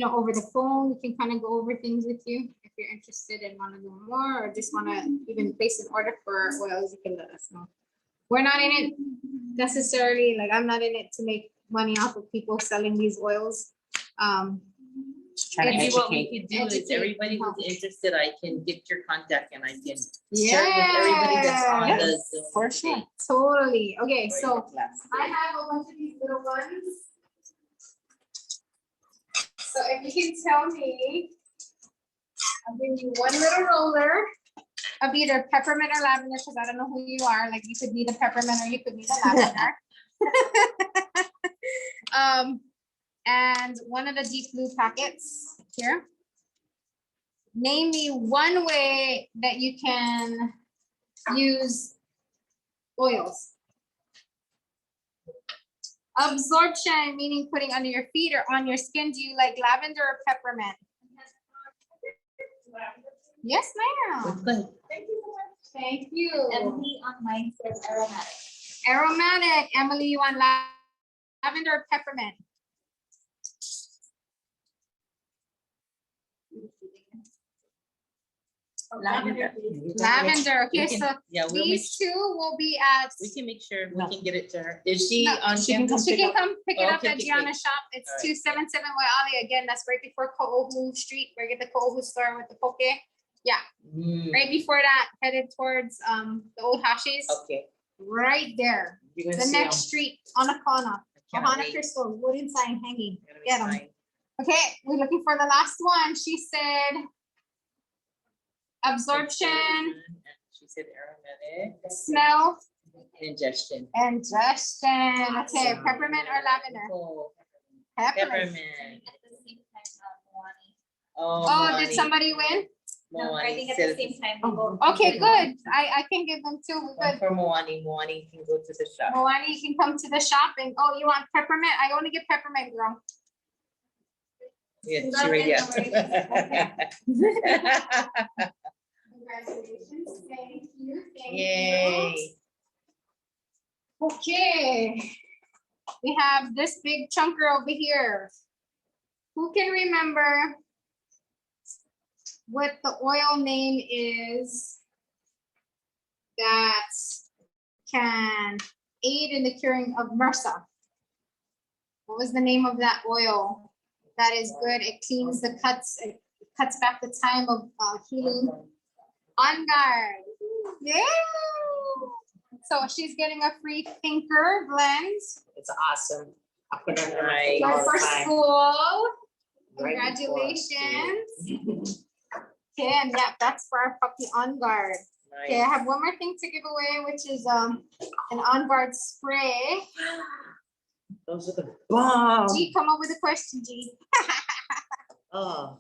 Speaker 2: over the phone. We can kind of go over things with you. If you're interested and want to know more or just want to even place an order for oils, you can let us know. We're not in it necessarily, like I'm not in it to make money off of people selling these oils.
Speaker 4: Trying to
Speaker 1: Maybe what we
Speaker 4: educate.
Speaker 1: could do is
Speaker 2: Educate
Speaker 1: everybody
Speaker 2: and
Speaker 1: who's interested, I can get your contact and I can share it with everybody that's on the
Speaker 2: Yes,
Speaker 1: Zoom.
Speaker 4: for sure.
Speaker 2: Totally. Okay,
Speaker 1: or
Speaker 2: so
Speaker 1: your class.
Speaker 2: I have a bunch of these little ones. So if you can tell me, I'll give you one little roller of either peppermint or lavender, because I don't know who you are. Like you could be the peppermint or you could be the lavender. And one of the deep blue packets here. Name me one way that you can use oils. Absorption, meaning putting under your feet or on your skin. Do you like lavender or peppermint? Yes, ma'am.
Speaker 1: Good.
Speaker 2: Thank you.
Speaker 6: Emily on mine says aromatic.
Speaker 2: Aromatic. Emily, you want lavender or peppermint?
Speaker 4: Lavender.
Speaker 2: Lavender.
Speaker 1: We
Speaker 2: Okay,
Speaker 1: can-
Speaker 2: so
Speaker 1: Yeah, we'll make,
Speaker 2: these two will be at.
Speaker 1: we can make sure we
Speaker 4: No.
Speaker 1: can get it to her. Is she
Speaker 2: No,
Speaker 1: on
Speaker 4: she can
Speaker 1: campus?
Speaker 2: She can come pick it up
Speaker 1: Okay,
Speaker 2: at
Speaker 1: okay,
Speaker 2: GeAna
Speaker 1: okay.
Speaker 2: shop. It's
Speaker 1: All right.
Speaker 2: 277 Waiale. Again, that's right before Ko'ohu Street. Where you get the Ko'ohu store with the poke.
Speaker 1: Mm,
Speaker 2: Right before that, headed towards the old Hashi's.
Speaker 1: okay.
Speaker 2: Right there.
Speaker 1: You're gonna
Speaker 2: The
Speaker 1: see 'em.
Speaker 2: next street on the corner.
Speaker 1: I can't
Speaker 2: Ohana
Speaker 1: wait.
Speaker 2: Crystals, wooden sign hanging.
Speaker 1: Gonna be
Speaker 2: Get 'em.
Speaker 1: fine.
Speaker 2: Okay, we're looking for the last one. She said absorption,
Speaker 4: She said aromatic.
Speaker 2: smell,
Speaker 4: Ingestion.
Speaker 2: ingestion. Okay, peppermint or lavender?
Speaker 4: Oh,
Speaker 2: Peppermint.
Speaker 4: peppermint.
Speaker 6: At the same time, Moani.
Speaker 2: Oh, did
Speaker 4: Moani.
Speaker 2: somebody win?
Speaker 6: No, I
Speaker 4: Moani
Speaker 6: think at
Speaker 4: said-
Speaker 6: the same time. we both-
Speaker 2: Okay, good. I can give them two.
Speaker 4: One
Speaker 2: Good.
Speaker 4: for Moani. Moani can go to the shop.
Speaker 2: Moani, you can come to the shop and, oh, you want peppermint? I only get peppermint, girl.
Speaker 4: Yeah, she
Speaker 6: Got
Speaker 4: already
Speaker 6: it,
Speaker 4: has.
Speaker 2: Congratulations. Thank you. Thank you.
Speaker 4: Yay.
Speaker 2: Okay. We have this big chunker over here. Who can remember what the oil name is that can aid in the curing of MRSA? What was the name of that oil? That is good. It cleans the cuts. It cuts back the time of healing. On guard. Yeah. So she's getting a free thinker blend.
Speaker 3: It's awesome. I put it on
Speaker 4: Right.
Speaker 3: all
Speaker 2: Good
Speaker 3: the
Speaker 2: for
Speaker 3: time.
Speaker 2: school.
Speaker 3: Right before.
Speaker 2: Congratulations. Okay, and yeah, that's for our puppy On Guard. Okay, I
Speaker 4: Nice.
Speaker 2: have one more thing to give away, which is an On Guard spray.
Speaker 3: Those are the bomb.
Speaker 2: G, come up with a question, G.
Speaker 3: Oh,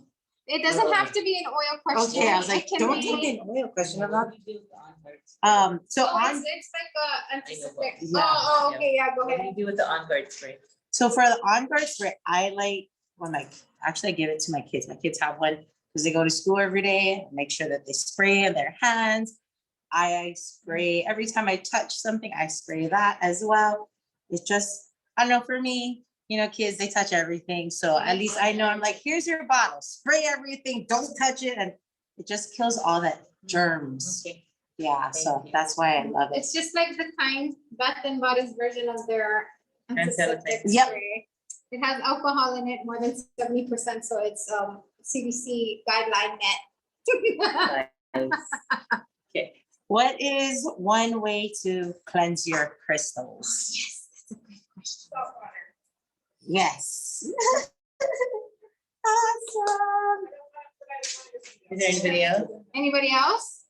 Speaker 2: It doesn't have to be an oil question.
Speaker 1: Okay, I was
Speaker 2: It
Speaker 1: like,
Speaker 2: can
Speaker 1: don't
Speaker 2: be-
Speaker 1: take an oil question about.
Speaker 2: Oh,
Speaker 1: So on,
Speaker 2: it's like a antiseptic.
Speaker 1: Yeah.
Speaker 2: Oh, okay, yeah, go
Speaker 4: What do
Speaker 2: ahead.
Speaker 4: you do with the on-guard spray?
Speaker 1: so for the on guard spray, I like when actually I give it to my kids. My kids have one because they go to school every day. Make sure that they spray in their hands. I spray every time I touch something, I spray that as well. It's just, I don't know, for me, you know, kids, they touch everything. So at least I know, I'm like, here's your bottle, spray everything, don't touch it. And it just kills all that germs.
Speaker 4: Okay.
Speaker 1: Yeah, so
Speaker 4: Thank you.
Speaker 1: that's why I love it.
Speaker 2: It's just like the kind Bath and Body's version of their antiseptic
Speaker 1: Yep.
Speaker 2: spray. It has alcohol in it, more than 70%, so it's CDC guideline net.
Speaker 4: Okay.
Speaker 1: What is one way to cleanse your crystals?
Speaker 2: Yes, that's a good question.
Speaker 5: Salt water.
Speaker 1: Yes. Awesome.
Speaker 5: I don't want to put
Speaker 4: Is there anybody else?
Speaker 2: Anybody else?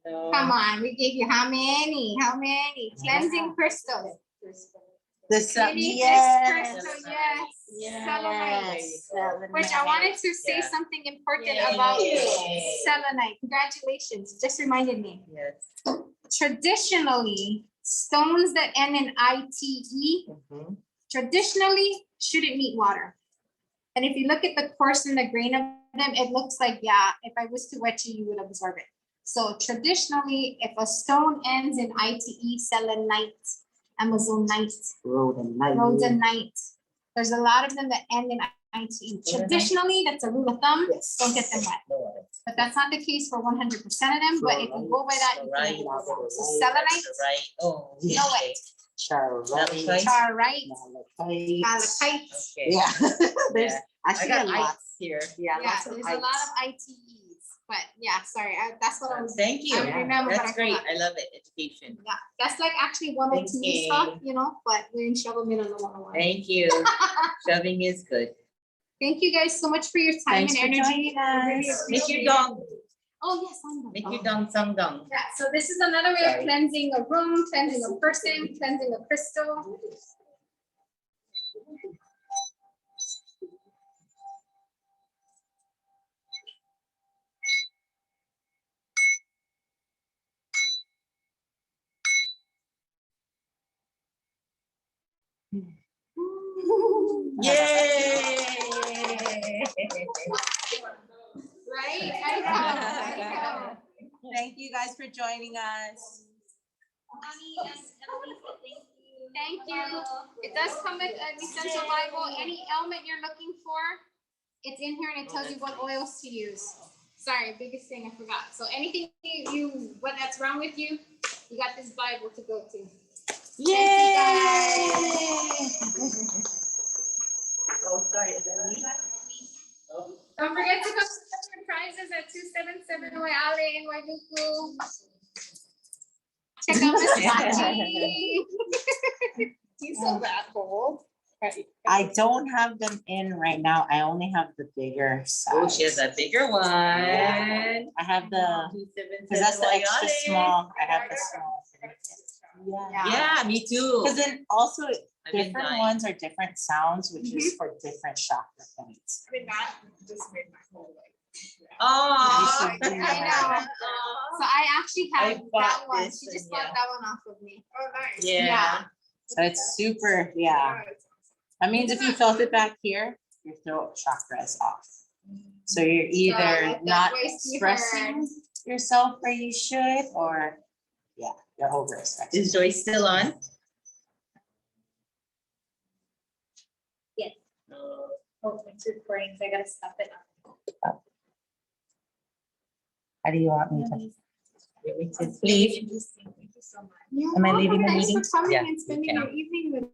Speaker 4: No.
Speaker 2: Come on, we gave you how many? How many? Cleansing crystals.
Speaker 1: The
Speaker 2: We
Speaker 1: sun,
Speaker 2: need this
Speaker 1: yes.
Speaker 2: crystal, yes. Selenite.
Speaker 1: Selenite.
Speaker 2: Which I wanted to say
Speaker 4: Yeah.
Speaker 2: something important
Speaker 4: Yay.
Speaker 2: about selenite. Congratulations, just reminded me.
Speaker 4: Yes.
Speaker 2: Traditionally, stones that end in ITE
Speaker 4: Mhm.
Speaker 2: traditionally shouldn't meet water. And if you look at the course and the grain of them, it looks like, yeah, if I was to wet you, you would absorb it. So traditionally, if a stone ends in ITE, selenite, amazonite, rhodonite, there's a lot of them that end in ITE. Traditionally, that's a rule of thumb,
Speaker 1: Yes.
Speaker 2: don't get them wet.
Speaker 4: No water.
Speaker 2: But that's not the case for 100% of them, but if you go by that, you
Speaker 4: Right.
Speaker 2: can go down. So selenite,
Speaker 4: Right. Oh.
Speaker 2: no
Speaker 4: okay.
Speaker 2: wet.
Speaker 4: Malachite?
Speaker 2: Charite,
Speaker 1: Malachite.
Speaker 2: malachite.
Speaker 4: Okay.
Speaker 1: Yeah, there's
Speaker 4: Yeah.
Speaker 1: actually
Speaker 4: I
Speaker 1: a
Speaker 4: got
Speaker 1: lot.
Speaker 4: ice here.
Speaker 1: Yeah,
Speaker 2: Yeah,
Speaker 1: lots of
Speaker 2: there's a lot
Speaker 1: ice.
Speaker 2: of ITEs, but yeah, sorry, that's what I was,
Speaker 4: Thank you.
Speaker 2: I remember, but I
Speaker 4: That's great.
Speaker 2: forgot.
Speaker 4: I love it. Education.
Speaker 2: Yeah, that's like actually 102
Speaker 4: Thank
Speaker 2: stuff,
Speaker 4: you.
Speaker 2: you know, but we didn't shove them in on the 101.
Speaker 4: Thank you. Shoving is good.
Speaker 2: Thank you guys so much for your time
Speaker 1: Thanks
Speaker 2: and
Speaker 1: for
Speaker 2: energy.
Speaker 1: joining us.
Speaker 2: Really
Speaker 4: Make
Speaker 2: appreciate
Speaker 4: your
Speaker 2: it.
Speaker 4: dong.
Speaker 2: Oh, yes, I'm done.
Speaker 4: Make your dong some dong.
Speaker 2: Yeah, so this is another way of
Speaker 4: Sorry.
Speaker 2: cleansing a room, cleansing a person, cleansing a crystal.
Speaker 4: Yay.
Speaker 2: Right? I know.
Speaker 1: Thank you guys for joining us.
Speaker 2: Thank you. It does come with an essential Bible. Any ailment you're looking for, it's in here and it tells you what oils to use. Sorry, biggest thing I forgot. So anything what that's wrong with you, you got this Bible to go to.
Speaker 1: Yay!
Speaker 4: Oh, sorry. Is that me? Oh.
Speaker 2: Don't forget to come to prizes at 277 Alley in Wailuku. Check out Miss Sachi.
Speaker 4: He's so bad, Cole. I don't have them in right now. I only have the bigger size.
Speaker 1: Oh, she has a bigger one.
Speaker 4: Yeah. I have the, because that's the extra small. I have the small. Yeah.
Speaker 1: Yeah, me too.
Speaker 4: Because then also
Speaker 1: I've been
Speaker 4: different
Speaker 1: dying.
Speaker 4: ones are different sounds, which is for different chakra points.
Speaker 5: I mean, that just made my whole life.
Speaker 1: Oh,
Speaker 4: You should do
Speaker 2: I
Speaker 4: that.
Speaker 2: know. So I actually
Speaker 1: I
Speaker 2: have
Speaker 1: bought
Speaker 2: that one.
Speaker 1: this
Speaker 2: She just
Speaker 1: and
Speaker 2: bought
Speaker 1: yeah.
Speaker 2: that one off of me.
Speaker 5: Oh, nice.
Speaker 1: Yeah.
Speaker 4: So it's super, yeah.
Speaker 5: it's
Speaker 4: That means if you felt it back here, your throat chakra is off. So you're either
Speaker 2: let that
Speaker 4: not
Speaker 2: voice be
Speaker 4: expressing yourself where you should, or yeah, you're overexpressing.
Speaker 1: Is Joyce still on?
Speaker 6: Yes. Oh, it's recording, so I gotta stop it.
Speaker 4: How do you want me to?
Speaker 1: Leave.
Speaker 5: interesting. Thank you so much.
Speaker 2: Yeah,
Speaker 4: Am I leaving the
Speaker 2: thanks
Speaker 4: meeting?
Speaker 2: for coming
Speaker 1: Yeah,
Speaker 2: and spending
Speaker 1: you
Speaker 2: your evening with